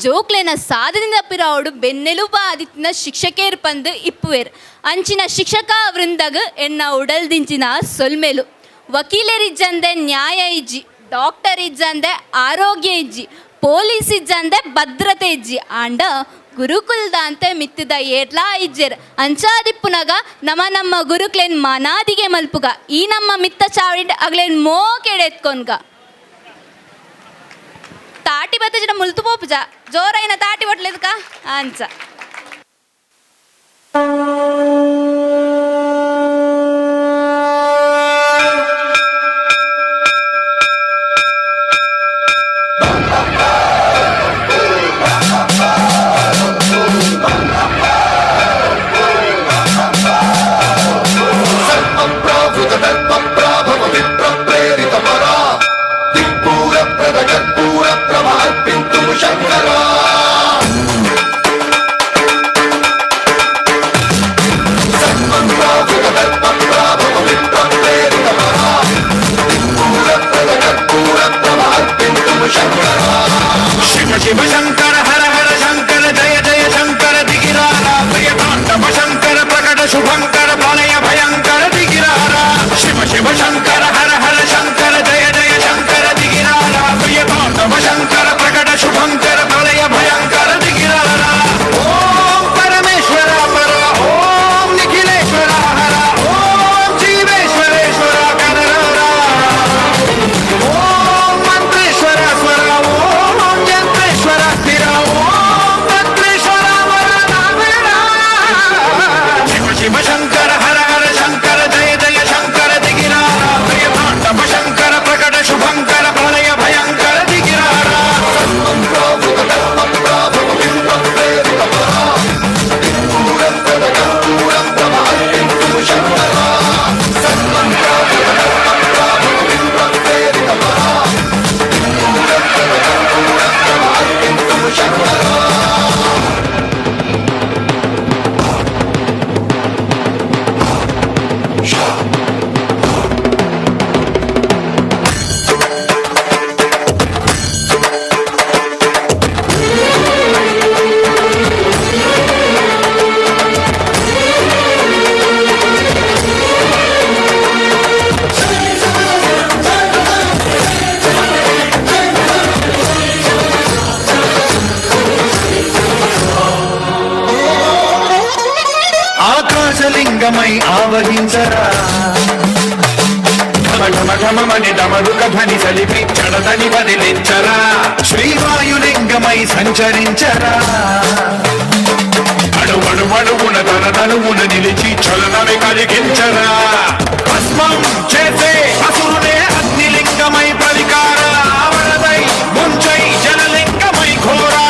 ಜೋಕ್ಲೆನ ಸಾಧನೆದ ಪಿರಾವಡು ಬೆನ್ನೆಲುಬ ಆದಿತ್ತಿನ ಶಿಕ್ಷಕೇರ್ ಪಂದು ಇಪ್ಪುವೆರ್. ಅಂಚಿನ ಶಿಕ್ಷಕ ವೃಂದಗ್ ಎನ್ನ ಉಡಲ್ದಿಂಚಿನ ಸೊಲ್ಮೆಲು ವಕೀಲರಿಜ್ಜಂದೆ ನ್ಯಾಯ ಇಜ್ಜಿ, ಡಾಕ್ಟರ್ ಇಜ್ಜಂದೆ ಆರೋಗ್ಯ ಇಜ್ಜಿ, ಪೊಲೀಸ್ ಇಜ್ಜಂದೆ ಭದ್ರತೆ ಇಜ್ಜಿ ಆಂಡ ಗುರುಕುಲ್ದಾಂತೆ ಮಿತ್ತಿದ ಏಟ್ಲಾ ಇಜ್ಜೆರ್. ಅಂಚಾದಿಪ್ಪುನಗ ನಮ್ಮ ಗುರುಕ್ಲೇನ್ ಮನಾದಿಗೆ ಮಲ್ಪುಗ ಈ ನಮ್ಮ ಮಿತ್ತ ಚಾವಡಿ ಅಗ್ಲೇನ್ ಮೋಕೆಡೆತ್ಕೊನ್ಗ ತಾಟಿ ಬತ್ತ ಜನ ಮುಲ್ತು ಪೋಪುಜ ಜೋರೈನ ತಾಟಿ ಒಟ್ಲೆದ್ಕ ಅಂಚ. ಶಿವ ಶಂಕರ ಹರ ಹರ ಶಂಕರ ಜಯ ಜಯ ಶಂಕರ ದಿಗಿರಾರ ಪ್ರಿಯ ತಾಂಡವ ಶಂಕರ ಪ್ರಕಟ ಶುಭಂಕರ ಪ್ರಳಯ ಭಯಂಕರ ದಿಗಿರಾರ. ಶಿವ ಶಿವ ಶಂಕರ ಹರ ಹರ ಶಂಕರ ಜಯ ಜಯ ಶಂಕರ ದಿಗಿರಾರ ಪ್ರಿಯ ತಾಂಡವ ಶಂಕರ ಪ್ರಕಟ ಶುಭಂಕರ ಪ್ರಳಯ ಭಯಂಕರ ದಿಗಿರಾರ. ಓಂ ಪರಮೇಶ್ವರ ಪರ ಓಂ ನಿಖಿಲೇಶ್ವರ ಹರ ಓಂ ಜೀವೇಶ್ವರೇಶ್ವರ ಕನರ ಓಂ ಮಂತ್ರೇಶ್ವರ ಸ್ವರ ಓಂ ಯಂತ್ರೇಶ್ವರ ಸ್ಥಿರ ಓಂ ತತ್ರೇಶ್ವರ ವರದಾನರ. ಶಿವ ಶಿವ ಶಂಕರ ಹರ ಹರ ಶಂಕರ ಜಯ ಜಯ ಶಂಕರ ದಿಗಿರಾರ ಪ್ರಿಯ ತಾಂಡವ ಶಂಕರ ಪ್ರಕಟ ಶುಭಂಕರ ಪ್ರಳಯ ಭಯಂಕರ ದಿಗಿರಾರ. ఆకాశలింగమై ఆవహించరా ఢమ ఢమ ఢమమని డమరుక ధ్వని సలిపి చడదని వదిలించరా. శ్రీవాయులింగమై సంచరించరా అడువడువడువున తన తనువున నిలిచి చలనమే కలిగించరా. భస్మం చేసే అసురుడే అగ్నిలింగమై పరికార వరదై ముంచై జలలింగమై ఘోరా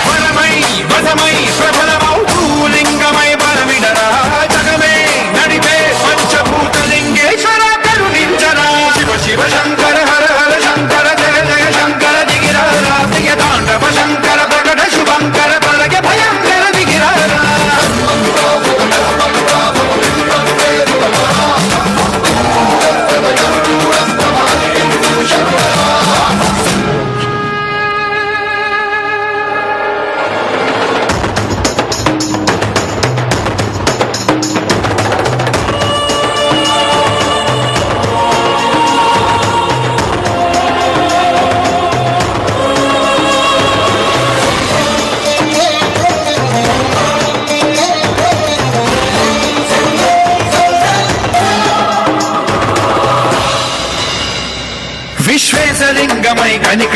వరమై వసమై ప్రబలమౌ భూలింగమై బలమిడరా. జగమే నడిపే పంచభూతలింగేశ్వర కరుణించరా. శివ శివ శంకర హర హర శంకర జయ జయ శంకర దిగిరార ప్రియ తాండవ శంకర ప్రకట శుభంకర ప్రళయ భయంకర దిగిరార. ఓం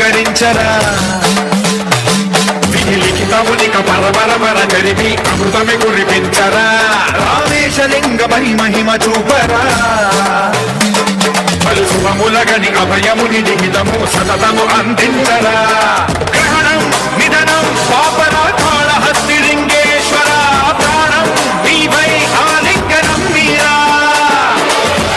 పలకరించరా విధి లిఖితమునిక పరపరపర జరిపి అమృతమి కురిపించరా రామేశలింగమై మహిమ చూపరా పలు శుభములగని అభయముని లిఖితము సతతము అందించరా గ్రహణం నిధనం పాపరాధాళ హస్తిలింగేశ్వర ప్రాణం నీవై ఆలింగనం మీరా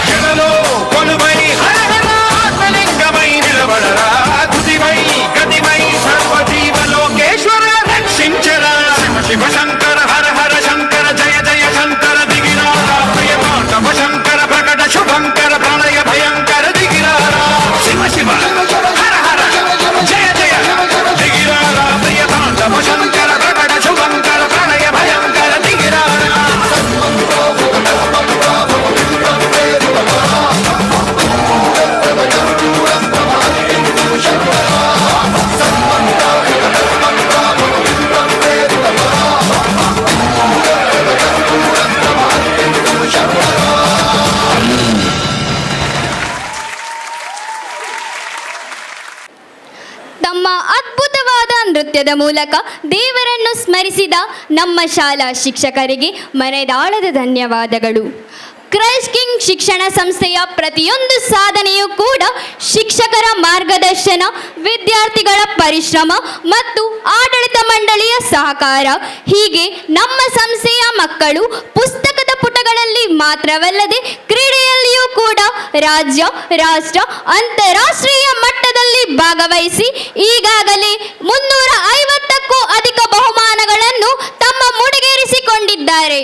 జగలో కొలువై హరహరాత్మలింగమై నిలబడరా తుదివై గతివై సర్వజీవలోకేశ్వర రక్షించరా శివ శివ శంకర హర హర శంకర జయ జయ శంకర దిగిరారా ప్రియమాటవ శంకర ప్రకట శుభంకర ప్రళయ భయంకర దిగిరారా శివ శివ హర హర జయ జయ దిగిరారా ప్రియమాటవ శంకర ప్రకట శుభంకర ప్రళయ భయంకర దిగిరారా ತಮ್ಮ ಅದ್ಭುತವಾದ ನೃತ್ಯದ ಮೂಲಕ ದೇವರನ್ನು ಸ್ಮರಿಸಿದ ನಮ್ಮ ಶಾಲಾ ಶಿಕ್ಷಕರಿಗೆ ಮನೆದಾಳದ ಧನ್ಯವಾದಗಳು. ಕ್ರೈಸ್ಟ್ ಕಿಂಗ್ ಶಿಕ್ಷಣ ಸಂಸ್ಥೆಯ ಪ್ರತಿಯೊಂದು ಸಾಧನೆಯೂ ಕೂಡ ಶಿಕ್ಷಕರ ಮಾರ್ಗದರ್ಶನ, ವಿದ್ಯಾರ್ಥಿಗಳ ಪರಿಶ್ರಮ ಮತ್ತು ಆಡಳಿತ ಮಂಡಳಿಯ ಸಹಕಾರ. ಹೀಗೆ ನಮ್ಮ ಸಂಸ್ಥೆಯ ಮಕ್ಕಳು ಪುಸ್ತಕದ ಪುಟಗಳಲ್ಲಿ ಮಾತ್ರವಲ್ಲದೆ ಕ್ರೀಡೆಯಲ್ಲಿಯೂ ಕೂಡ ರಾಜ್ಯ, ರಾಷ್ಟ್ರ, ಅಂತಾರಾಷ್ಟ್ರೀಯ ಮಟ್ಟದಲ್ಲಿ ಭಾಗವಹಿಸಿ ಈಗಾಗಲೇ 350ಕ್ಕೂ ಅಧಿಕ ಬಹುಮಾನಗಳನ್ನು ತಮ್ಮ ಮುಡಿಗೇರಿಸಿಕೊಂಡಿದ್ದಾರೆ.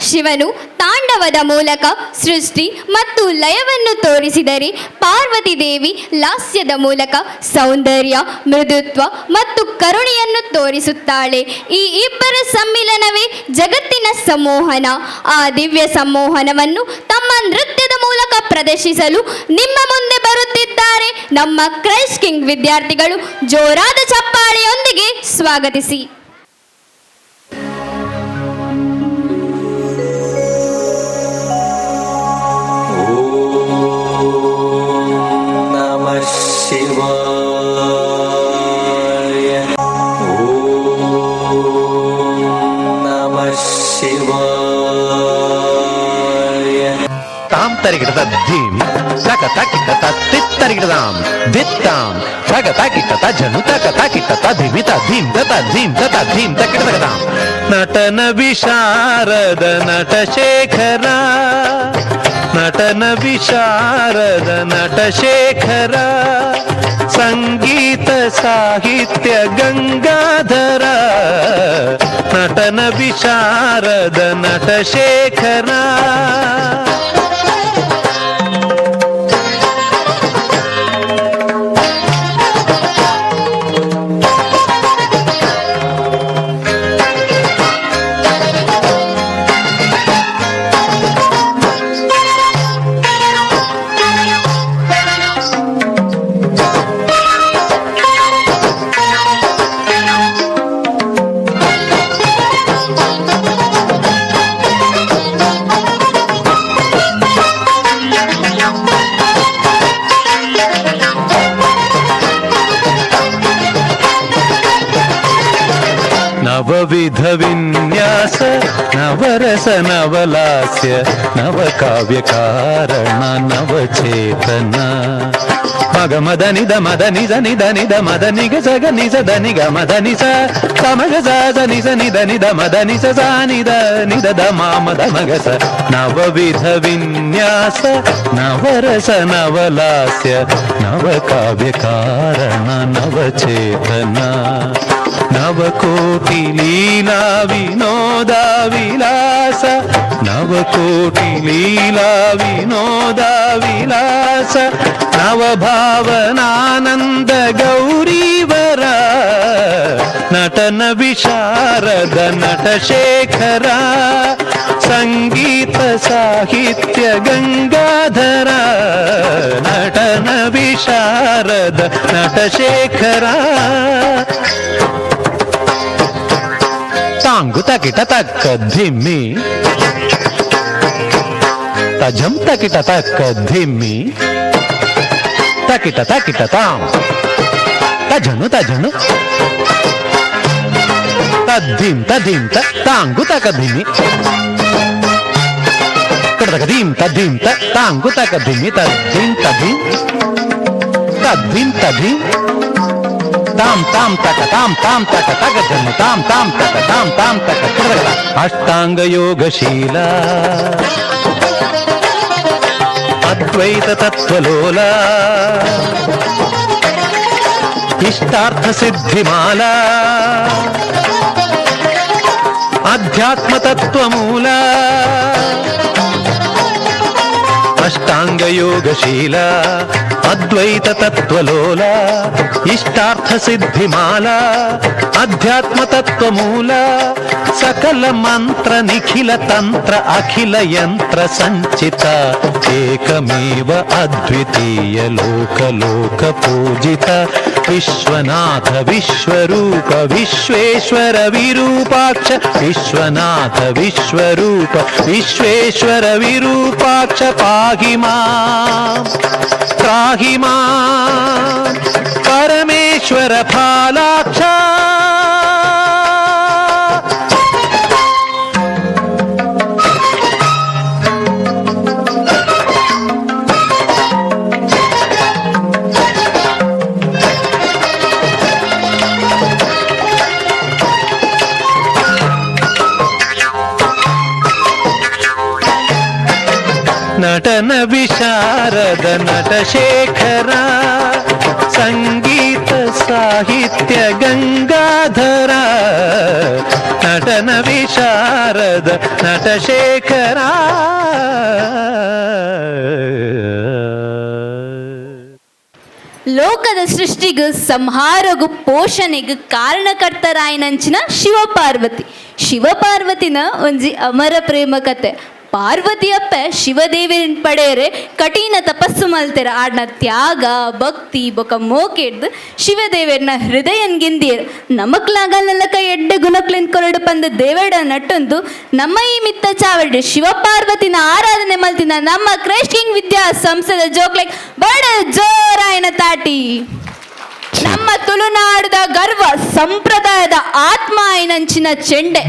ಶಿವನು ತಾಂಡವದ ಮೂಲಕ ಸೃಷ್ಟಿ ಮತ್ತು ಲಯವನ್ನು ತೋರಿಸಿದರೆ, ಪಾರ್ವತಿ ದೇವಿ ಲಾಸ್ಯದ ಮೂಲಕ ಸೌಂದರ್ಯ, ಮೃದುತ್ವ ಮತ್ತು ಕರುಣೆಯನ್ನು ತೋರಿಸುತ್ತಾಳೆ. ಈ ಇಬ್ಬರ ಸಮ್ಮಿಲನವೇ ಜಗತ್ತಿನ ಸಂಮೋಹನ. ಆ ದಿವ್ಯ ಸಂಮೋಹನವನ್ನು ತಮ್ಮ ನೃತ್ಯದ ಮೂಲಕ ಪ್ರದರ್ಶಿಸಲು ನಿಮ್ಮ ಮುಂದೆ ಬರುತ್ತಿದ್ದಾರೆ ನಮ್ಮ ಕ್ರೈಸ್ಟ್ ಕಿಂಗ್ ವಿದ್ಯಾರ್ಥಿಗಳು. ಜೋರಾದ ಚಪ್ಪಾಳೆಯೊಂದಿಗೆ ಸ್ವಾಗತಿಸಿ. ತಾಂ ತರಿಗಿಡದ ಧೀಮ್ ತಕ ತಾಕಿಟ ತಿತ್ತರಿಗಿಡದಾಂ ದಿತ್ತಾಂ ತಗ ತಾಕಿಟ ಜನು ತಕ ತಾಕಿಟ ಧಿಮಿತ ಧೀಮ್ ತತ ಧೀಮ್ ತತ ಧೀಮ್ ತಕಿಟದಾಂ ನಟನ ವಿಶಾರದ ನಟ ಶೇಖರ, ನಟನ ವಿಶಾರದ ನಟ ಶೇಖರ, ಸಂಗೀತ ಸಾಹಿತ್ಯ ಗಂಗಾಧರ, ನಟನ ವಿಶಾರದ ನಟ ಶೇಖರ. ನವವಿಧ ವಿನ್ಯಾಸ, ನವರಸ ನವಲಾಸ್ಯ, ನವಕಾವ್ಯ ಕಾರಣ ನವಚೇತನ. ಮಗ ಮದ ನಿದ ಮದ ನಿಜ ನಿದ ನಿದ ಮದ ನಿಗ ಸಗ ನಿಜ ದ ನಿಗ ಮದ ನಿಸ ಸಮಗ ಸ ನಿಸ ನಿದ ನಿದ ಮದ ನಿಸ ಸ ನಿದ ನಿದ ದ ಮಾಮದ ಮಗಸ. ನವವಿಧ ವಿನ್ಯಾಸ, ನವರಸ ನವಲಾಸ್ಯ, ನವಕಾವ್ಯ ಕಾರಣ ನವಚೇತನ. ನವಕೋಟಿ ಲೀಲಾ ವಿನೋದ ವಿಲಾಸ, ನವಕೋಟಿ ಲೀಲಾ ವಿನೋದ ವಿಲಾಸ, ನವಭಾವನಾನಂದ ಗೌರೀವರ, ನಟನ ವಿಶಾರದ ನಟ ಶೇಖರ, ಸಂಗೀತ ಸಾಹಿತ್ಯ ಗಂಗಾಧರ, ನಟನ ವಿಶಾರದ ನಟ ಶೇಖರ. ತಾಂಗು ತಕಿಟ ತಕ್ಕ ಧಿಮ್ಮಿ ತಜಂ ತಕಿಟ ತಕ್ಕ ಧಿಮ್ಮಿ ತಕಿಟ ತಕಿಟ ತಾಂ ತಜನು ತಜನು ತದ್ದಿಂ ತದಿಂ ತಾಂಗು ತಕದಿಮಿ ಕಡದಕದಿಂ ತದಿಂ ತಾಂಗು ತಕದಿಮಿ ತದ್ದಿಂ ತದಿಂ ತದ್ದಿಂ ತದಿಂ ತಾಂ ತಾಂ ತಕ ತಾಂ ತಾಂ ತಕ ತಕ ಜನು ತಾಂ ತಾಂ ತಕ ತಾಂ ತಾಂ ತಕ ಕಡದಕ ಅಷ್ಟಾಂಗ ಯೋಗಶೀಲ ಅದ್ವೈತ ತತ್ವಲೋಲ ಇಷ್ಟಾರ್ಥ ಸಿದ್ಧಿಮಾಲ ಅಧ್ಯಾತ್ಮ ತತ್ವಮೂಲ ಅಷ್ಟಾಂಗ ಯೋಗಶೀಲ ಅದ್ವೈತ ತತ್ವಲೋಲ ಇಷ್ಟಾರ್ಥ ಸಿದ್ಧಿಮಾಲ ಅಧ್ಯಾತ್ಮ ತತ್ವಮೂಲ ಸಕಲ ಮಂತ್ರ ನಿಖಿಲ ತಂತ್ರ ಅಖಿಲ ಯಂತ್ರ ಸಂಚಿತ ಏಕಮೇವ ಅದ್ವಿತೀಯ ಲೋಕ ಲೋಕ ಪೂಜಿತ ವಿಶ್ವನಾಥ ವಿಶ್ವರೂಪ ವಿಶ್ವೇಶ್ವರ ವಿರೂಪಾಕ್ಷ ವಿಶ್ವನಾಥ ವಿಶ್ವರೂಪ ವಿಶ್ವೇಶ್ವರ ವಿರೂಪಾಕ್ಷ ಪಾಹಿ ಮಾಂ ತ್ರಾಹಿ ಮಾಂ ಪರಮೇಶ್ವರ ಫಾಲಾಕ್ಷ. ನಟನ ವಿಶಾರದ ನಟಶೇಖರ ಸಂಗೀತ ಸಾಹಿತ್ಯ ಗಂಗಾಧರ ನಟನ ವಿಶಾರದ ನಟಶೇಖರ. ಲೋಕದ ಸೃಷ್ಟಿಗೂ ಸಂಹಾರಗೂ ಪೋಷಣೆಗೂ ಕಾರಣಕರ್ತರಾಯನಂಚಿನ ಶಿವಪಾರ್ವತಿ. ಶಿವಪಾರ್ವತಿನ ಒಂಜಿ ಅಮರ ಪ್ರೇಮ ಕತೆ. ಪಾರ್ವತಿಯಪ್ಪ ಶಿವದೇವಿನ ಪಡೆಯರೆ ಕಠಿಣ ತಪಸ್ಸು ಮಲ್ತೆರ ಆಡ್ನ ತ್ಯಾಗ ಭಕ್ತಿ ಬೊಕ ಮೋಕೆಡ್ದು ಶಿವದೇವರನ್ನ ಹೃದಯನ್ ಗಿಂದಿಯರ್ ನಮಕ್ಲಾಗಲ್ಲಕ ಎಡ್ಡೆ ಗುಣಕ್ಲಿಂದ ಕೊರಡು ಪಂದ ದೇವಡ ನಟ್ಟಂದು ನಮ್ಮ ಈ ಮಿತ್ತ ಚಾವಡಿ ಶಿವಪಾರ್ವತಿನ ಆರಾಧನೆ ಮಲ್ತಿನ ನಮ್ಮ ಕ್ರೈಸ್ಟ್ ಕಿಂಗ್ ವಿದ್ಯಾ ಸಂಸ್ಥೆದ ಜೋಕ್ಲೈಕ್ ಬಡ ಜೋರಾಯನ ತಾಟಿ. ನಮ್ಮ ತುಳುನಾಡದ ಗರ್ವ ಸಂಪ್ರದಾಯದ ಆತ್ಮ ಆಯ್ನಂಚಿನ ಚೆಂಡೆ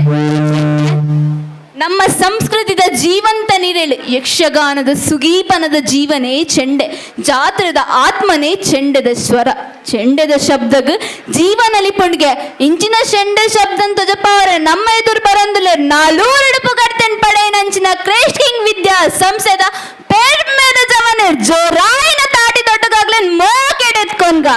ನಮ್ಮ ಸಂಸ್ಕೃತಿದ ಜೀವಂತ ನಿರೇಳು ಯಕ್ಷಗಾನದ ಸುಗೀಪನದ ಜೀವನೇ ಚೆಂಡೆ ಜಾತ್ರೆದ ಆತ್ಮನೇ ಚೆಂಡೆದ ಸ್ವರ ಚೆಂಡೆದ ಶಬ್ದಗ್ ಜೀವನಲಿ ಪುಂಡ್ಗೆ ಇಂಚಿನ ಚೆಂಡೆ ಶಬ್ದ ತಜಪಾವರೆ ನಮ್ಮ ಎದುರು ಬರಂದುಲೆ ನಾಲೂರಡುಪು ಗರ್ತನ್ ಪಡೆಯನಂಚಿನ ಕ್ರೈಸ್ಟ್ ಕಿಂಗ್ ವಿದ್ಯಾ ಸಂಸ್ಥೆದ ಪೇರ್ಮೇದ ಜವನೆ ಜೋರಾಯಿನ ತಾಟಿ ದೊಡ್ಡಗಾಗ್ಲೇನ್ ಮೋಕೆಡೆತ್ಕೊಂಡ್ಗ.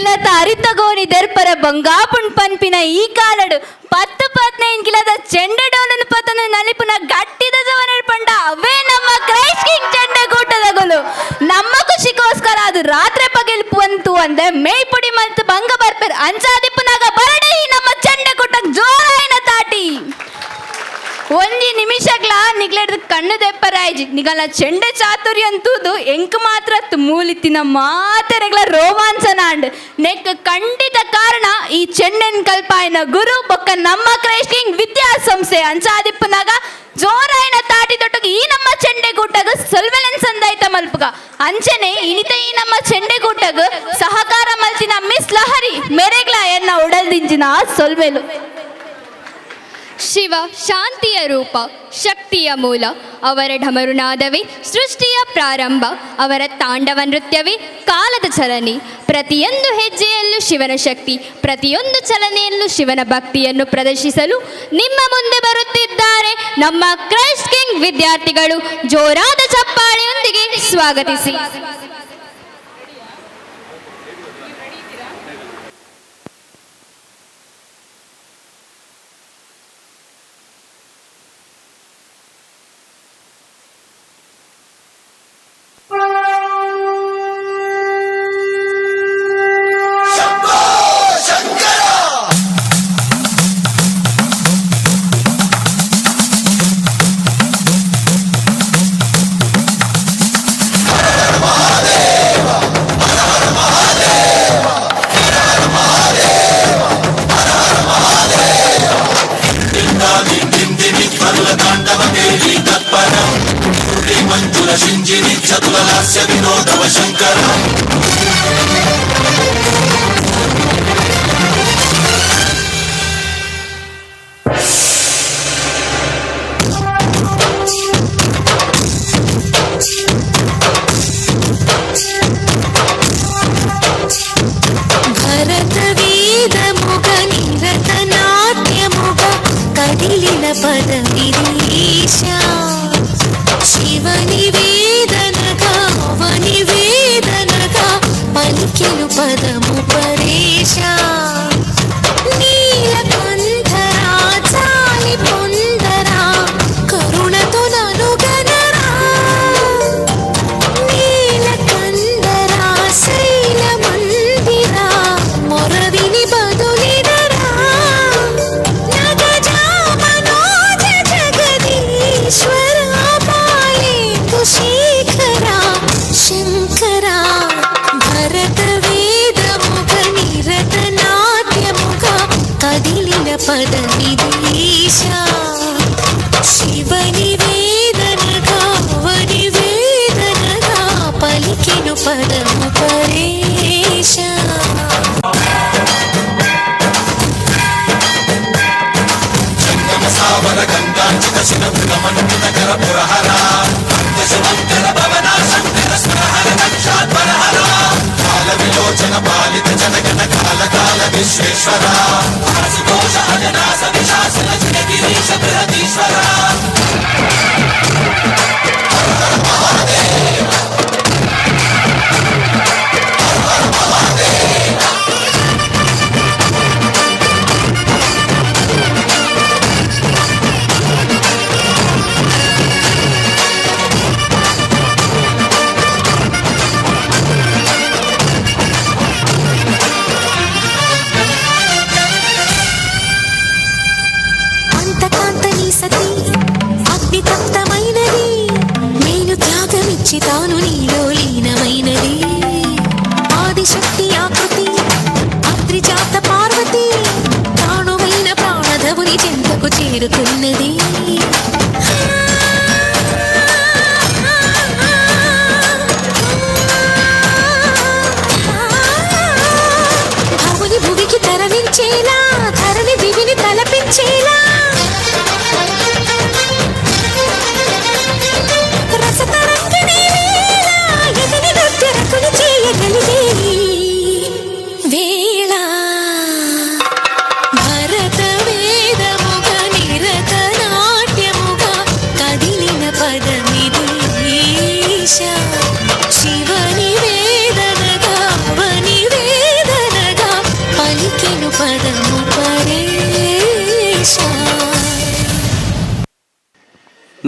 కిలత అరితగోని దెర్పర బంగాపున్ పన్పిన ఈ కాలడు 10-15 ಕಿಲದ ಚೆಂಡೆಡೋಲನ್ನು ಪತನ ನಲಿಪುನ ಗಟ್ಟಿದ ಜವನರ್ ಪಂಡ ಅವೇ ನಮ್ಮ ಕ್ರೈಸ್ಟ್ ಕಿಂಗ್ ಚೆಂಡೆಗೂಟದಗಳು ನಮ್ಮ ಖುಷಿಗೋಸ್ಕರ ಅದು ರಾತ್ರಿ ಪಗೆಲ್ಪುವಂತು ಅಂದೆ ಮೇಯ್ಪುಡಿ ಮಲ್ತು ಭಂಗ ಬರ್ಪೆರ್ ಅಂಚಾದಿಪ್ಪುನಾಗ ಬರಡೆ ಈ ನಮ್ಮ ಚೆಂಡೆಗೂಟಕ್ ಜೋರಾಯಿನ ತಾಟಿ ಒಂಜಿ ನಿಮಿಷಗ್ಲ ನಿಗ್ಲೆಡ್ದು ಕಣ್ಣು ದೆಪ್ಪರಾಯ್ಜಿ ನಿಗಲ ಚೆಂಡೆ ಚಾತುರ್ಯ ಅಂತೂದು ಎಂಕ್ ಮಾತ್ರ ಮೂಲಿತ್ತಿನ ಮಾತೆರೆಗ್ಲ ರೋಮಾಂಚನ ಅಂಡ್ ನೆಕ್ ಖಂಡಿತ ಕಾರಣ ಈ ಚೆಂಡೆನ್ ಕಲ್ಪಾಯಿನ ಗುರು ಬೊಕ್ಕ ನಮ್ಮ ಕ್ರೈಸ್ಟ್ ಕಿಂಗ್ ವಿದ್ಯಾಸಂಸ್ಥೆ ಅಂಚಾದಿಪ್ಪನಾಗ ಜೋರಾಯಿನ ತಾಟಿ ತೊಟ್ಟಗ ಈ ನಮ್ಮ ಚೆಂಡೆಗೂಟಗ ಸೊಲ್ವೆಲೆನ್ ಸಂದಾಯ್ತ ಮಲ್ಪಗ ಅಂಚನೆ ಇನಿತ ಈ ನಮ್ಮ ಚೆಂಡೆಗೂಟಗ ಸಹಕಾರ ಮಲ್ಚಿನ ಮಿಸ್ ಲಹರಿ ಮೆರೆಗ್ಲ ಎನ್ನ ಉಡಲ್ದಿಂಜಿನ ಸೊಲ್ವೆಲು. ಶಿವ ಶಾಂತಿಯ ರೂಪ, ಶಕ್ತಿಯ ಮೂಲ. ಅವರ ಢಮರುನಾದವೇ ಸೃಷ್ಟಿಯ ಪ್ರಾರಂಭ, ಅವರ ತಾಂಡವ ನೃತ್ಯವೇ ಕಾಲದ ಚಲನೆ. ಪ್ರತಿಯೊಂದು ಹೆಜ್ಜೆಯಲ್ಲೂ ಶಿವನ ಶಕ್ತಿ, ಪ್ರತಿಯೊಂದು ಚಲನೆಯಲ್ಲೂ ಶಿವನ ಭಕ್ತಿಯನ್ನು ಪ್ರದರ್ಶಿಸಲು ನಿಮ್ಮ ಮುಂದೆ ಬರುತ್ತಿದ್ದಾರೆ ನಮ್ಮ ಕ್ರೈಸ್ಟ್ ಕಿಂಗ್ ವಿದ್ಯಾರ್ಥಿಗಳು. ಜೋರಾದ ಚಪ್ಪಾಳೆಯೊಂದಿಗೆ ಸ್ವಾಗತಿಸಿ. భరత వేద ముఖ నిరతనా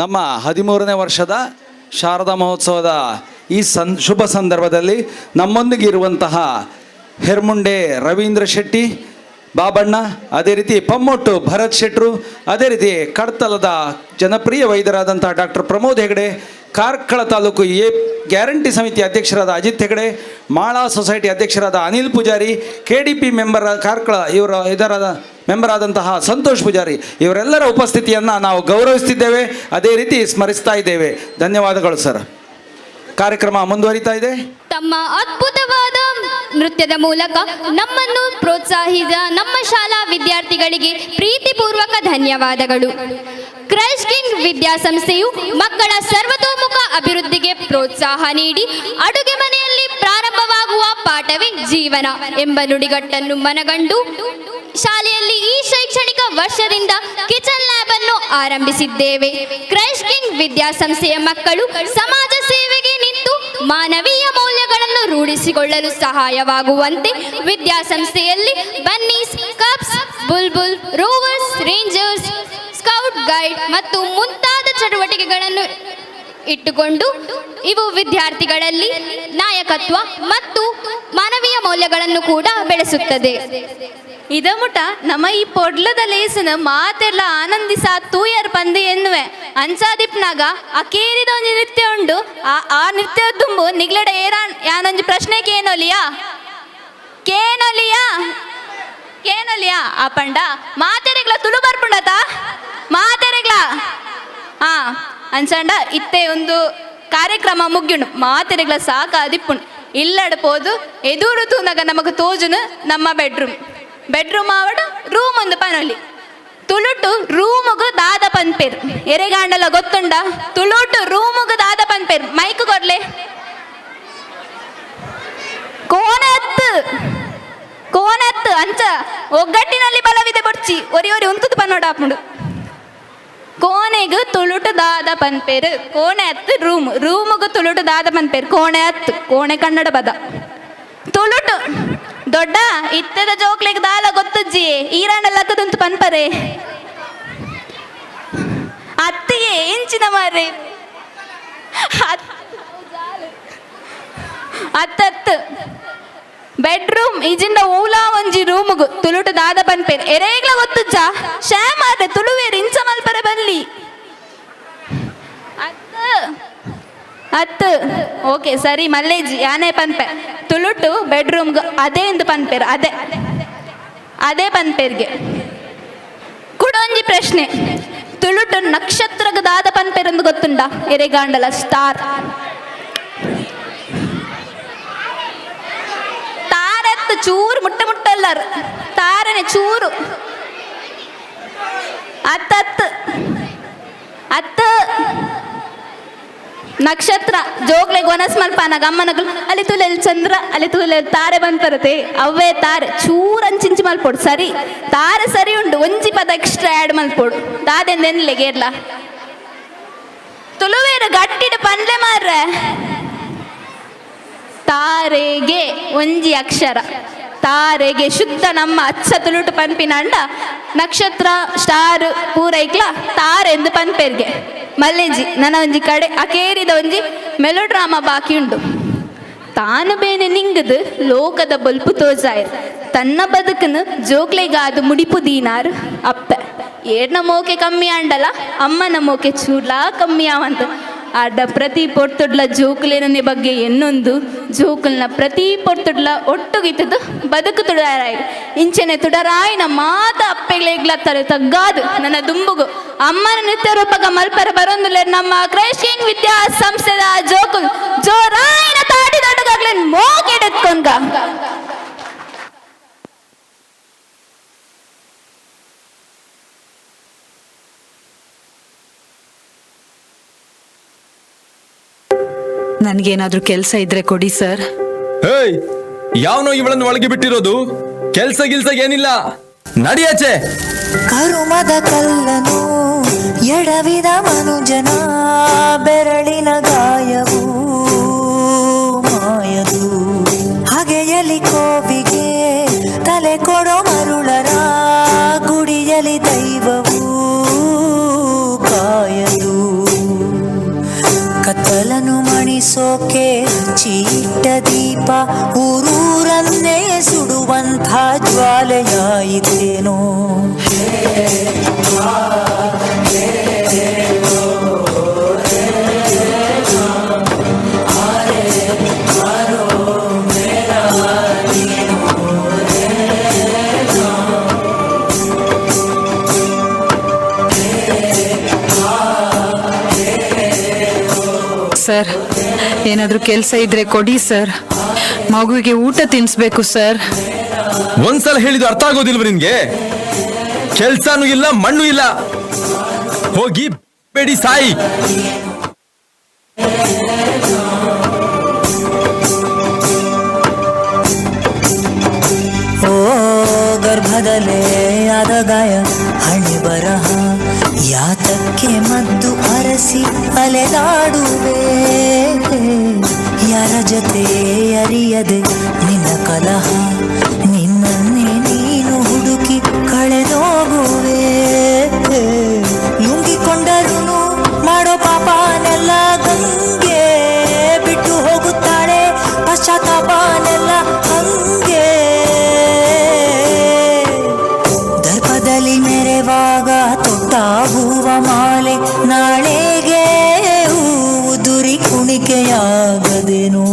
ನಮ್ಮ 13ನೇ ವರ್ಷದ ಶಾರದಾ ಮಹೋತ್ಸವದ ಈ ಶುಭ ಸಂದರ್ಭದಲ್ಲಿ ನಮ್ಮೊಂದಿಗೆ ಇರುವಂತಹ ಹೆರ್ಮುಂಡೆ ರವೀಂದ್ರ ಶೆಟ್ಟಿ ಬಾಬಣ್ಣ, ಅದೇ ರೀತಿ ಪಮ್ಮೊಟ್ಟು ಭರತ್ ಶೆಟ್ರು, ಅದೇ ರೀತಿ ಕಡ್ತಲದ ಜನಪ್ರಿಯ ವೈದ್ಯರಾದಂಥ ಡಾಕ್ಟರ್ ಪ್ರಮೋದ್ ಹೆಗಡೆ, ಕಾರ್ಕಳ ತಾಲೂಕು ಗ್ಯಾರಂಟಿ ಸಮಿತಿ ಅಧ್ಯಕ್ಷರಾದ ಅಜಿತ್ ಹೆಗಡೆ, ಮಾಳಾ ಸೊಸೈಟಿ ಅಧ್ಯಕ್ಷರಾದ ಅನಿಲ್ ಪೂಜಾರಿ, KDP ಮೆಂಬರ್ ಕಾರ್ಕಳ ಇದರ ಮೆಂಬರ್ ಆದಂತಹ ಸಂತೋಷ್ ಪೂಜಾರಿ, ಇವರೆಲ್ಲರ ಉಪಸ್ಥಿತಿಯನ್ನು ನಾವು ಗೌರವಿಸ್ತಿದ್ದೇವೆ, ಅದೇ ರೀತಿ ಸ್ಮರಿಸ್ತಾ ಇದ್ದೇವೆ. ಧನ್ಯವಾದಗಳು ಸರ್. ಕಾರ್ಯಕ್ರಮ ಮುಂದುವರಿತಾ ಇದೆ. ತಮ್ಮ ಅದ್ಭುತವಾದ ನೃತ್ಯದ ಮೂಲಕ ನಮ್ಮನ್ನು ಪ್ರೋತ್ಸಾಹಿಸಿದ ನಮ್ಮ ಶಾಲಾ ವಿದ್ಯಾರ್ಥಿಗಳಿಗೆ ಪ್ರೀತಿಪೂರ್ವಕ ಧನ್ಯವಾದಗಳು. ಕ್ರೈಸ್ಟ್ ಕಿಂಗ್ ವಿದ್ಯಾಸಂಸ್ಥೆಯು ಮಕ್ಕಳ ಸರ್ವತೋಮುಖ ಅಭಿವೃದ್ಧಿಗೆ ಪ್ರೋತ್ಸಾಹ ನೀಡಿ ಅಡುಗೆ ಮನೆಯಲ್ಲಿ ಪ್ರಾರಂಭವಾಗುವ ಪಾಠವೇ ಜೀವನ ಎಂಬ ನುಡಿಗಟ್ಟನ್ನು ಮನಗಂಡು ಶಾಲೆಯಲ್ಲಿ ಈ ಶೈಕ್ಷಣಿಕ ವರ್ಷದಿಂದ ಕಿಚನ್ ಲ್ಯಾಬ್ ಅನ್ನು ಆರಂಭಿಸಿದ್ದೇವೆ. ಕ್ರೈಸ್ಟ್ ಕಿಂಗ್ ವಿದ್ಯಾಸಂಸ್ಥೆಯ ಮಕ್ಕಳು ಸಮಾಜ ಸೇವೆಗೆ ನಿಂತು ಮಾನವೀಯ ಮೌಲ್ಯಗಳನ್ನು ರೂಢಿಸಿಕೊಳ್ಳಲು ಸಹಾಯವಾಗುವಂತೆ ವಿದ್ಯಾಸಂಸ್ಥೆಯಲ್ಲಿ bunnies, cubs, Bulbul, rovers, rangers, scout guide ಮತ್ತು ಮುಂತಾದ ಚಟುವಟಿಕೆಗಳನ್ನು ಇಟ್ಟುಕೊಂಡು ಇವು ವಿದ್ಯಾರ್ಥಿಗಳಲ್ಲಿ ನಾಯಕತ್ವ ಮತ್ತು ಮಾನವೀಯ ಮೌಲ್ಯಗಳನ್ನು ಕೂಡ ಬೆಳೆಸುತ್ತದೆ. ಇದಮುಟ ನಮ್ಮ ಈ ಪೊಡ್ಲದ ಲೇಸನ ಮಾತೆಲ್ಲ ಆನಂದಿಸ ತೂಯರ್ ಪಂದೆ ಎನ್ನುವೆ ಅಂಚಾದಿಪ್ನಾಗ ಆ ಕೇರಿದ ಒಂದು ನೃತ್ಯ ಉಂಡು. ಆ ನೃತ್ಯ ತುಂಬು ನಿಗ್ಲಡ ಯಾನೊಂಜಿ ಪ್ರಶ್ನೆ ಕೇನೊಲಿಯಾ ಆ ಪಂಡ ಮಾತೆರೆಗ್ಲ ತುಳು ಬರ್ಪುಂಡತ ಮಾತೆರೆಗ್ಲ ಅಂಚಂಡ ಇತ್ತೆ ಒಂದು ಕಾರ್ಯಕ್ರಮ ಮುಗ್ಯುಂಡು ಮಾತೆರೆಗ್ಲ ಸಾಕ ಅದಿಪ್ಪುಂಡು ಇಲ್ಲಡಪೋದು ಎದುರು ತೂನಗ ನಮಗ ತೋಜುನು ನಮ್ಮ ಬೆಡ್ರೂಮ್ ಆವಡು ರೂಮ್ ಒಂದು ಪನೊಲಿ ತುಳುಟು ರೂಮುಗು ದಾದ ಪನ್ಪೇರು ಎರೆಗಾಂಡಲ ಗೊತ್ತುಂಡ ತುಳುಟು ರೂಮುಗು ದಾದ ಪನ್ಪೇರು ಮೈಕ್ ಕೊಡ್ಲೆ ಕೋನತ್ತು ಅಂಚ ಒಗ್ಗಟ್ಟಿನಲ್ಲಿ ಬಲವಿದೆ ಬೊಡ್ಚಿ ಒರಿ ಉಂತುದು ಪನ್ನೋಡಾಪುಂಡು ಕೋಣೆಗು ತುಳುಟು ದಾದ ಪನ್ಪೇರು ಕೋಣೆ ಹತ್ತು ರೂಮುಗು ತುಳುಟು ದಾದ ಪನ್ಪೇರು ಕೋಣೆ ಹತ್ತು ಕೋಣೆ ಕನ್ನಡ ಪದ ತುಳುಟು ದೊಡ್ಡ ಇತ್ತದ ಜೋಕ್ಲೆಗ್ ದಾಲ ಗೊತ್ತಜ್ಜಿ ಈರಾಂಡ ಲಕ್ಕದಂತು ಪನ್ಪರೆ ಅತ್ತಿಗೆ ಇಂಚಿನ ಮಾರೆ ಅತ್ತತ್ತು ಬೆಡ್ರೂಮ್ ಇಜಿಂದ ಊಲಾ ಒಂಜಿ ರೂಮುಗು ತುಳುಟು ದಾದ ಪನ್ಪೇರು ಎರೇಗ್ಲ ಗೊತ್ತುಜ್ಜ ಶ್ಯಾಮಾರೆ ತುಳುವೇರು ಇಂಚ ಮಲ್ಪರೆ ಬಲ್ಲಿ ಅತ್ತು ಓಕೆ ಸರಿ ಮಲ್ಲೇಜಿ ಯಾನೇ ಪನ್ಪೆ ತುಳುಟು ಬೆಡ್ರೂಮ್ಗೆ ಅದೇ ಎಂದು ಪನ್ಪೇರು ಅದೇ ಪನ್ಪೇರ್ಗೆ ಕುಡೊಂಜಿ ಪ್ರಶ್ನೆ ತುಳುಟು ನಕ್ಷತ್ರಗ ದಾದ ಪನ್ಪೇರೆಂದು ಗೊತ್ತುಂಡ ಎರೆಗಾಂಡಲ ಸ್ಟಾರ್ ತಾರತ್ತು ಚೂರು ಮುಟ್ಟಲ್ಲರು ತಾರನೆ ಚೂರು ಅತ್ತ ನಕ್ಷತ್ರ ಜೋಗ್ಲೆ ಗೊನಸ್ ಮಲ್ಪಾನ ಗಮ್ಮನಗಳು ಅಲ್ಲಿ ತುಲೆಲ್ ಚಂದ್ರ ಅಲ್ಲಿ ತುಲೆಲ್ ತಾರೆ ಬಂತರತೆ ಅವೇ ತಾರೆ ಚೂರ್ ಅಂಚಿಂಚಿ ಮಲ್ಪೋಡು ಸರಿ ತಾರೆ ಸರಿ ಉಂಡು ಒಂಜಿ ಪದ ಎಕ್ಸ್ಟ್ರಾ ಆ್ಯಡ್ ಮಲ್ಪೋಡು ದಾದೆಂದೆನ್ಲೆ ಗೇರ್ಲ ತುಳುವೇರು ಗಟ್ಟಿಡು ಪಂಡ್ಲೆ ಮಾರ್ರೆ ತಾರೆಗೆ ಒಂಜಿ ಅಕ್ಷರ ತಾರೆಗೆ ಶುದ್ಧ ನಮ್ಮ ಅಚ್ಚ ತುಳುಟು ಪನ್ಪಿನಂಡ ನಕ್ಷತ್ರ ಸ್ಟಾರ್ ಪೂರೈಕ್ಲ ತಾರೆ ಎಂದು ಪನ್ಪೇರ್ಗೆ ಮಲ್ಲೇಜಿ ನನ್ನ ಒಂಜಿ ಕಡೆ ಅಕೇರಿದ ಒಂಜಿ ಮೆಲೋಡ್ರಾಮಾ ಬಾಕಿ ಉಂಡು ತಾನು ಬೇನೆ ನಿಂಗದು ಲೋಕದ ಬಲ್ಪು ತೋಜಾಯ್ ತನ್ನ ಬದುಕನ್ನು ಜೋಕ್ಲೆಗಾದು ಮುಡಿಪು ದೀನಾರು ಅಪ್ಪೆ ಏರ್ನ ಮೋಕೆ ಕಮ್ಮಿ ಅಂಡಲ್ಲ ಅಮ್ಮನ ಮೋಕೆ ಚೂರ್ಲಾ ಕಮ್ಮಿ ಆವಂತ ಆಡ ಪ್ರತಿ ಪೊರ್ತುಡ್ಲ ಜೋಕುಲಿನ ಬಗ್ಗೆ ಎನ್ನೊಂದು ಜೋಕುಲ್ನ ಪ್ರತಿ ಪೊರ್ತುಡ್ಲ ಒಟ್ಟುಗಿತ್ತದು ಬದುಕು ತುಡರಾಯ್ ಇಂಚೆನೆ ತುಡರಾಯಿನ ಮಾತ ಅಪ್ಪೆಗ್ಲೆಗ್ಲ ತಾರೆ ತಗ್ಗಾದು ನನ್ನ ದುಂಬುಗು ಅಮ್ಮನ ನೃತ್ಯ ರೂಪಗ ಮಲ್ಪರ ಬರೊಂದುಲೆ ನಮ್ಮ ಕ್ರೈಸ್ಟ್ ಕಿಂಗ್ ವಿದ್ಯಾಸಂಸ್ಥೆದ ಜೋಕುಲ್ ಜೋರಾಯಿನ ತಾಡಿ ದೊಡ್ಡಗಾಗ್ಲೆ ಮೋಗೆಡೆತ್ಕೊಂಡ್ಗ ನನ್ಗೇನಾದ್ರೂ ಕೆಲಸ ಇದ್ರೆ ಕೊಡಿ ಸರ್. ಹೇಯ್, ಯಾವನೋ ಇವಳನ್ನು ಒಳಗೆ ಬಿಟ್ಟಿರೋದು? ಕೆಲ್ಸ ಏನಿಲ್ಲ, ನಡಿಯಾಚೆ. ಕರುಮದ ಕಲ್ಲನು ಎಡವಿದ ಮನುಜನ ಬೆರಳಿನ ಗಾಯವು ಮಾಯದು ಹಗೆಯಲಿ ಕೋವಿಗೆ ತಲೆ ಕೊಡೋ ಮರುಳರ ಗುಡಿಯಲಿ ದೈವವು ಕಾಯದು. ಊರೂರನ್ನೇ ಸುಡುವಂಥ ಜ್ವಾಲೆಯಾಯಿತೇನೋ. ಸರ್, ಏನಾದರೂ ಕೆಲಸ ಇದ್ರೆ ಕೊಡಿ ಸರ್. ಮಗುವಿಗೆ ಊಟ ತಿನ್ನಿಸ್ಬೇಕು ಸರ್. ಒಂದ್ಸಲ ಹೇಳಿದ್ದು ಅರ್ಥ ಆಗೋದಿಲ್ವ ನಿನ್ಗೆ? ಕೆಲ್ಸನೂ ಇಲ್ಲ, ಮಣ್ಣು ಇಲ್ಲ, ಹೋಗಿ ಬೇಡಿ ಸಾಯಿ. ಓ ಗರ್ಭದಲ್ಲೇ ಆದ ಗಾಯ, ಹಣೆ ಬರಹ ಯಾತಕ್ಕೆ ಮದ್ದು ಅರಸಿ ಅಲೆದಾಡುವೆ. ಯಾರ ಜೊತೆ ಅರಿಯದೆ ನಿನ್ನ ಕಲಹ, ನಿನ್ನನ್ನೇ ನೀನು ಹುಡುಕಿ ಕಳೆದೋಗುವೆ. ಲುಂಗಿಕೊಂಡರೂ ಮಾಡೋ ಪಾಪನೆಲ್ಲ ಗಂಗೆ, ಬಿಟ್ಟು ಹೋಗುತ್ತಾಳೆ ಪಶ್ಚಾತ್ತಾಪನೆಲ್ಲ ಹಂಗೆ. ದರ್ಪದಲ್ಲಿ ಮೆರೆವಾಗ ತೊಟ್ಟ ಹೂವ ಮಾಲೆ, ನಾಳೆಗೆ ಹೂವು ದುರಿ ಕುಣಿಕೆಯಾಗದೇನು.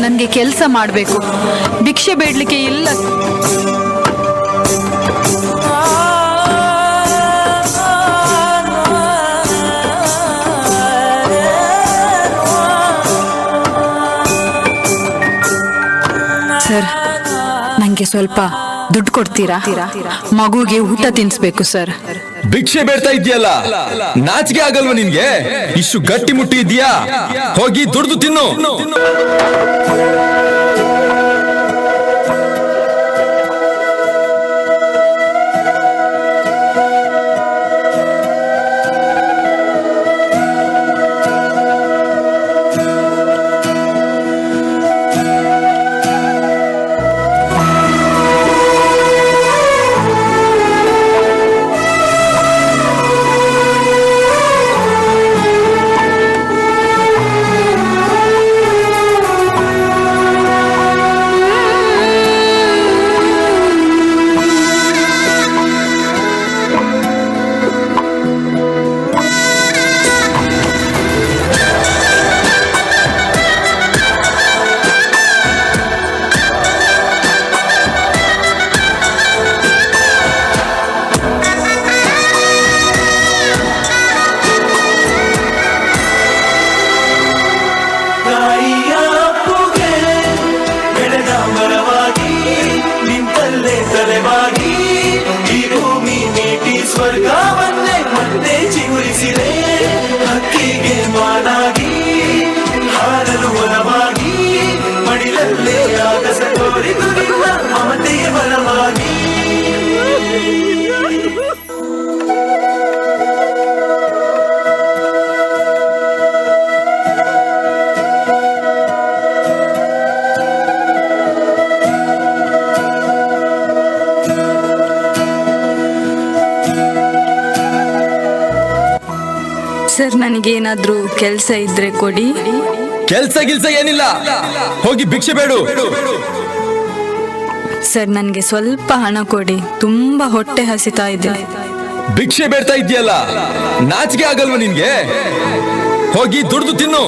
ನನಗೆ ಕೆಲಸ ಮಾಡಬೇಕು, ಭಿಕ್ಷೆ ಬೇಡಲಿಕ್ಕೆ ಇಲ್ಲ. ಸರ್, ನನಗೆ ಸ್ವಲ್ಪ ದುಡ್ಡು ಕೊಡ್ತೀರಾ? ಮಗುಗೆ ಊಟ ತಿನ್ನಿಸ್ಬೇಕು ಸರ್. ಭಿಕ್ಷೆ ಬೇಡ್ತಾ ಇದೆಯಲ್ಲ, ನಾಚಿಕೆ ಆಗಲ್ವ ನಿನ್ಗೆ? ಇಷ್ಟು ಗಟ್ಟಿ ಮುಟ್ಟಿ ಇದೆಯಾ? ಹೋಗಿ ದುಡ್ದು ತಿನ್ನು. ಸ್ವರ್ಗವನ್ನೇ ಮತ್ತೆ ಚಿಗುರಿಸಿದೆ, ಹಕ್ಕಿಗೆ ಮಾನಾಗಿ ಹಾರಲು ಒಲವಾಗಿ, ಮಡಿಲಲ್ಲೇ ಆಗಸ ತೋರಿದು ನಿನ್ನ ಮಮತೆಯ ಬಲವಾಗಿ. ಸರ್, ನನಗೇನಾದ್ರೂ ಕೆಲಸ ಇದ್ರೆ ಕೊಡಿ. ಕೆಲ್ಸ ಗಿಲ್ಸ ಏನಿಲ್ಲ, ಹೋಗಿ ಭಿಕ್ಷೆ ಬೇಡು. ಸರ್, ನನಗೆ ಸ್ವಲ್ಪ ಹಣ ಕೊಡಿ, ತುಂಬಾ ಹೊಟ್ಟೆ ಹಸಿತಾ ಇದೆ. ಭಿಕ್ಷೆ ಬೇಡ್ತಾ ಇದೆಯಲ್ಲ, ನಾಚಿಕೆ ಆಗಲ್ವ ನಿನ್ಗೆ? ಹೋಗಿ ದುಡ್ದು ತಿನ್ನು.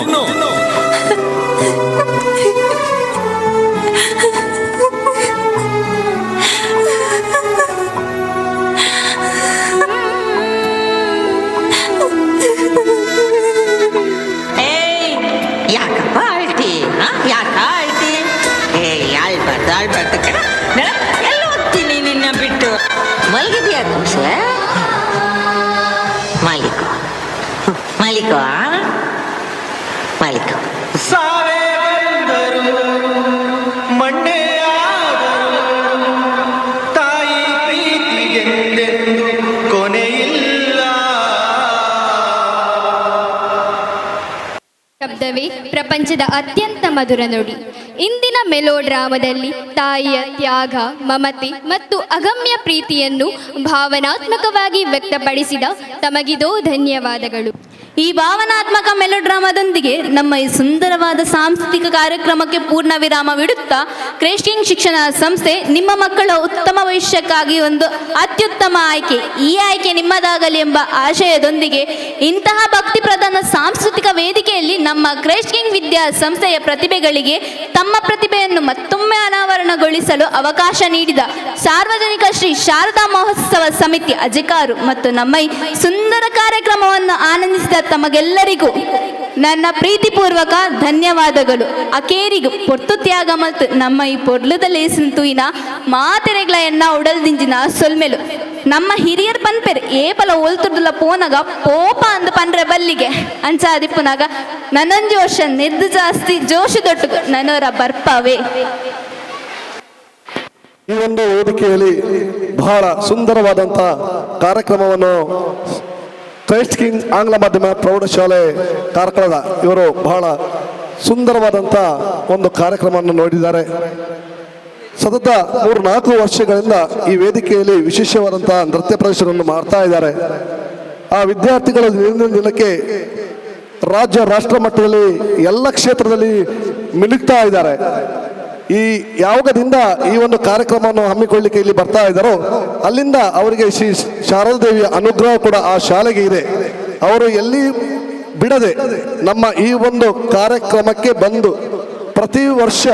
ಮಲಗಿದ್ಯಾ ಕುಂಸ? ಮಾಲೀಕ ಮಾಲೀಕ ಮಾಲೀಕ ಸಾವೇ ಬಂದರು ಮಣ್ಣೆಯ ಶಬ್ದವೇ ಪ್ರಪಂಚದ ಅತ್ಯಂತ ಮಧುರ ನುಡಿ. ಇಂದಿನ ಮೆಲೋ ಡ್ರಾಮಾದಲ್ಲಿ ತಾಯಿಯ ತ್ಯಾಗ, ಮಮತೆ ಮತ್ತು ಅಗಮ್ಯ ಪ್ರೀತಿಯನ್ನು ಭಾವನಾತ್ಮಕವಾಗಿ ವ್ಯಕ್ತಪಡಿಸಿದ ತಮಗಿದೋ ಧನ್ಯವಾದಗಳು. ಈ ಭಾವನಾತ್ಮಕ ಮೆಲೋಡ್ರಾಮಾದೊಂದಿಗೆ ನಮ್ಮ ಈ ಸುಂದರವಾದ ಸಾಂಸ್ಕೃತಿಕ ಕಾರ್ಯಕ್ರಮಕ್ಕೆ ಪೂರ್ಣ ವಿರಾಮವಿಡುತ್ತಾ ಕ್ರೈಸ್ಟ್ ಶಿಕ್ಷಣ ಸಂಸ್ಥೆ ನಿಮ್ಮ ಮಕ್ಕಳ ಉತ್ತಮ ಭವಿಷ್ಯಕ್ಕಾಗಿ ಒಂದು ಅತ್ಯುತ್ತಮ ಆಯ್ಕೆ, ಈ ಆಯ್ಕೆ ನಿಮ್ಮದಾಗಲಿ ಎಂಬ ಆಶಯದೊಂದಿಗೆ ಇಂತಹ ಭಕ್ತಿ ಪ್ರಧಾನ ಸಾಂಸ್ಕೃತಿಕ ವೇದಿಕೆಯಲ್ಲಿ ನಮ್ಮ ಕ್ರೈಸ್ಟ್ ಕಿಂಗ್ ವಿದ್ಯಾ ಸಂಸ್ಥೆಯ ಪ್ರತಿಭೆಗಳಿಗೆ ತಮ್ಮ ಪ್ರತಿಭೆಯನ್ನು ಮತ್ತೊಮ್ಮೆ ಅನಾವರಣಗೊಳಿಸಲು ಅವಕಾಶ ನೀಡಿದ ಸಾರ್ವಜನಿಕ ಶ್ರೀ ಶಾರದಾ ಮಹೋತ್ಸವ ಸಮಿತಿ ಅಧಿಕಾರು ಮತ್ತು ನಮ್ಮ ಈ ಸುಂದರ ಕಾರ್ಯಕ್ರಮವನ್ನು ಆನಂದಿಸಿದ ತಮಗೆಲ್ಲರಿಗೂ ನನ್ನ ಪ್ರೀತಿಪೂರ್ವಕ ಧನ್ಯವಾದಗಳು. ಅಕೇರಿಗೂ ಪೊರ್ತು ತ್ಯಾಗ ಮತ್ತು ನಮ್ಮ ಈ ಪೊರ್ಲುದ ಲೇಸಿನ ಮಾತೆರೆಗಳ ಎನ್ನ ಉಡಲ್ದಿಂಜಿನ ಸೊಲ್ಮೆಲು ನಮ್ಮ ಹಿರಿಯರ್ ಪನ್ಪೆರ್ ಏಪಲ ಓಲ್ತುರ್ದುಲ ಪೋನಗ ಪೋಪ ಅಂದು ಪನ್ರೆ ಬಲ್ಲಿಗೆ ಅಂಚಾದಿಪ್ಪುನಾಗ ನನ್ನೊಂದು ವರ್ಷ ನಿರ್ದು ಜಾಸ್ತಿ ಜೋಶು ದೊಟ್ಟು ನನ್ನವರ ಬರ್ಪವೇ. ಈ ಒಂದು ವೇದಿಕೆಯಲ್ಲಿ ಬಹಳ ಸುಂದರವಾದಂಥ ಕಾರ್ಯಕ್ರಮವನ್ನು ಕ್ರೈಸ್ಟ್ ಕಿಂಗ್ ಆಂಗ್ಲ ಮಾಧ್ಯಮ ಪ್ರೌಢಶಾಲೆ ಕಾರ್ಕಳದ ಇವರು ಬಹಳ ಸುಂದರವಾದಂಥ ಒಂದು ಕಾರ್ಯಕ್ರಮವನ್ನು ನೋಡಿದ್ದಾರೆ. ಸತತ 3-4 ವರ್ಷಗಳಿಂದ ಈ ವೇದಿಕೆಯಲ್ಲಿ ವಿಶೇಷವಾದಂಥ ನೃತ್ಯ ಪ್ರದರ್ಶನವನ್ನು ಮಾಡ್ತಾ ಇದ್ದಾರೆ. ಆ ವಿದ್ಯಾರ್ಥಿಗಳು ದಿನದಿಂದ ದಿನಕ್ಕೆ ರಾಜ್ಯ ರಾಷ್ಟ್ರ ಮಟ್ಟದಲ್ಲಿ ಎಲ್ಲ ಕ್ಷೇತ್ರದಲ್ಲಿ ಮಿನುಗ್ತಾ ಇದ್ದಾರೆ. ಈ ಯಾವಾಗದಿಂದ ಈ ಒಂದು ಕಾರ್ಯಕ್ರಮವನ್ನು ಹಮ್ಮಿಕೊಳ್ಳಲಿಕ್ಕೆ ಇಲ್ಲಿ ಬರ್ತಾ ಇದ್ದಾರೋ ಅಲ್ಲಿಂದ ಅವರಿಗೆ ಶ್ರೀ ಶಾರದಾ ದೇವಿಯ ಅನುಗ್ರಹ ಕೂಡ ಆ ಶಾಲೆಗೆ ಇದೆ. ಅವರು ಎಲ್ಲಿ ಬಿಡದೆ ನಮ್ಮ ಈ ಒಂದು ಕಾರ್ಯಕ್ರಮಕ್ಕೆ ಬಂದು ಪ್ರತಿ ವರ್ಷ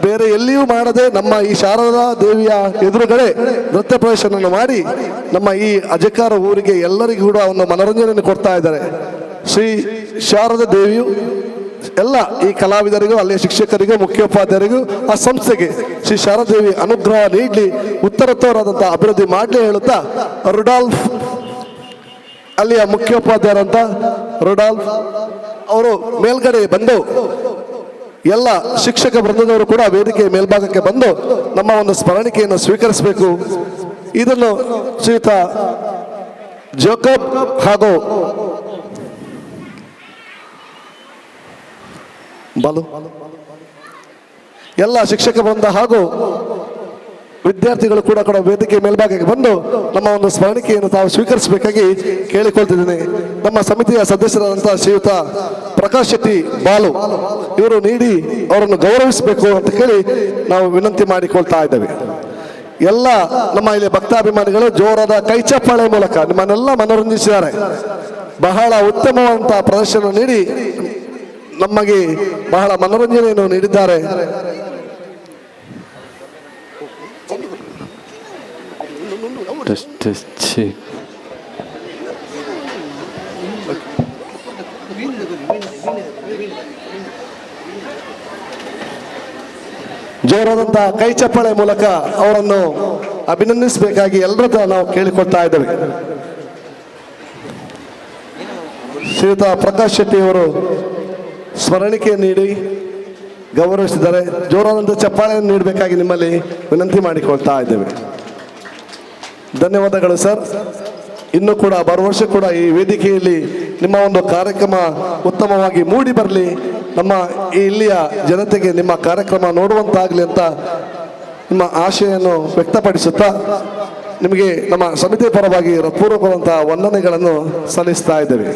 ಬೇರೆ ಎಲ್ಲಿಯೂ ಮಾಡದೆ ನಮ್ಮ ಈ ಶಾರದಾ ದೇವಿಯ ಎದುರುಗಡೆ ನೃತ್ಯ ಪ್ರದರ್ಶನ ಮಾಡಿ ನಮ್ಮ ಈ ಅಜಕಾರ ಊರಿಗೆ ಎಲ್ಲರಿಗೂ ಕೂಡ ಒಂದು ಮನೋರಂಜನೆಯನ್ನು ಕೊಡ್ತಾ ಇದ್ದಾರೆ. ಶ್ರೀ ಶಾರದಾ ದೇವಿಯು ಎಲ್ಲ ಈ ಕಲಾವಿದರಿಗೂ, ಅಲ್ಲಿಯ ಶಿಕ್ಷಕರಿಗೂ, ಮುಖ್ಯೋಪಾಧ್ಯಾಯರಿಗೂ, ಆ ಸಂಸ್ಥೆಗೆ ಶ್ರೀ ಶಾರದೇವಿ ಅನುಗ್ರಹ ನೀಡಲಿ, ಉತ್ತರೋತ್ತರವಾದಂಥ ಅಭಿವೃದ್ಧಿ ಮಾಡಲಿ ಹೇಳುತ್ತಾ ರುಡಾಲ್ಫ್ ಅಲ್ಲಿಯ ಮುಖ್ಯೋಪಾಧ್ಯಾಯರಂತ ರುಡಾಲ್ಫ್ ಅವರು ಮೇಲ್ಗಡೆ ಬಂದು ಎಲ್ಲ ಶಿಕ್ಷಕ ವೃಂದದವರು ಕೂಡ ವೇದಿಕೆ ಮೇಲ್ಭಾಗಕ್ಕೆ ಬಂದು ನಮ್ಮ ಒಂದು ಸ್ಮರಣಿಕೆಯನ್ನು ಸ್ವೀಕರಿಸಬೇಕು. ಇದನ್ನು ಶ್ರೀಯುತ ಜೋಕಬ್ ಹಾಗೂ ಬಾಲು ಎಲ್ಲ ಶಿಕ್ಷಕ ವೃಂದ ಹಾಗೂ ವಿದ್ಯಾರ್ಥಿಗಳು ಕೂಡ ವೇದಿಕೆ ಮೇಲ್ಭಾಗಕ್ಕೆ ಬಂದು ನಮ್ಮ ಒಂದು ಸ್ಮರಣಿಕೆಯನ್ನು ತಾವು ಸ್ವೀಕರಿಸಬೇಕಾಗಿ ಕೇಳಿಕೊಳ್ತಿದ್ದೀನಿ. ನಮ್ಮ ಸಮಿತಿಯ ಸದಸ್ಯರಾದಂತಹ ಶ್ರೀಯುತ ಪ್ರಕಾಶ್ ಶೆಟ್ಟಿ ಬಾಲು ಇವರು ನೀಡಿ ಅವರನ್ನು ಗೌರವಿಸಬೇಕು ಅಂತ ಹೇಳಿ ನಾವು ವಿನಂತಿ ಮಾಡಿಕೊಳ್ತಾ ಇದ್ದೇವೆ. ಎಲ್ಲ ನಮ್ಮ ಇಲ್ಲಿ ಭಕ್ತಾಭಿಮಾನಿಗಳು ಜೋರಾದ ಕೈಚಪ್ಪಾಳೆ ಮೂಲಕ ನಿಮ್ಮನ್ನೆಲ್ಲ ಮನೋರಂಜಿಸಿದ್ದಾರೆ. ಬಹಳ ಉತ್ತಮವಾದಂತಹ ಪ್ರದರ್ಶನ ನೀಡಿ ನಮಗೆ ಬಹಳ ಮನೋರಂಜನೆಯನ್ನು ನೀಡಿದ್ದಾರೆ. ಜೋರಾದಂತಹ ಕೈ ಚಪ್ಪಾಳೆ ಮೂಲಕ ಅವರನ್ನು ಅಭಿನಂದಿಸಬೇಕಾಗಿ ಎಲ್ಲರ ನಾವು ಕೇಳಿಕೊಳ್ತಾ ಇದ್ದೇವೆ. ಶ್ರೀಯುತ ಪ್ರಕಾಶ್ ಶೆಟ್ಟಿ ಅವರು ಸ್ಮರಣಿಕೆ ನೀಡಿ ಗೌರವಿಸಿದ್ದಾರೆ. ಜೋರಾದಂಥ ಚಪ್ಪಾಳೆಯನ್ನು ನೀಡಬೇಕಾಗಿ ನಿಮ್ಮಲ್ಲಿ ವಿನಂತಿ ಮಾಡಿಕೊಳ್ತಾ ಇದ್ದೇವೆ. ಧನ್ಯವಾದಗಳು ಸರ್. ಇನ್ನೂ ಕೂಡ ಬರುವ ವರ್ಷ ಕೂಡ ಈ ವೇದಿಕೆಯಲ್ಲಿ ನಿಮ್ಮ ಒಂದು ಕಾರ್ಯಕ್ರಮ ಉತ್ತಮವಾಗಿ ಮೂಡಿ ಬರಲಿ, ನಮ್ಮ ಈ ಇಲ್ಲಿಯ ಜನತೆಗೆ ನಿಮ್ಮ ಕಾರ್ಯಕ್ರಮ ನೋಡುವಂತಾಗಲಿ ಅಂತ ನಿಮ್ಮ ಆಶೆಯನ್ನು ವ್ಯಕ್ತಪಡಿಸುತ್ತಾ ನಿಮಗೆ ನಮ್ಮ ಸಮಿತಿ ಪರವಾಗಿ ಹೃತ್ಪೂರ್ವಕವಾದಂತಹ ವಂದನೆಗಳನ್ನು ಸಲ್ಲಿಸ್ತಾ ಇದ್ದೇವೆ.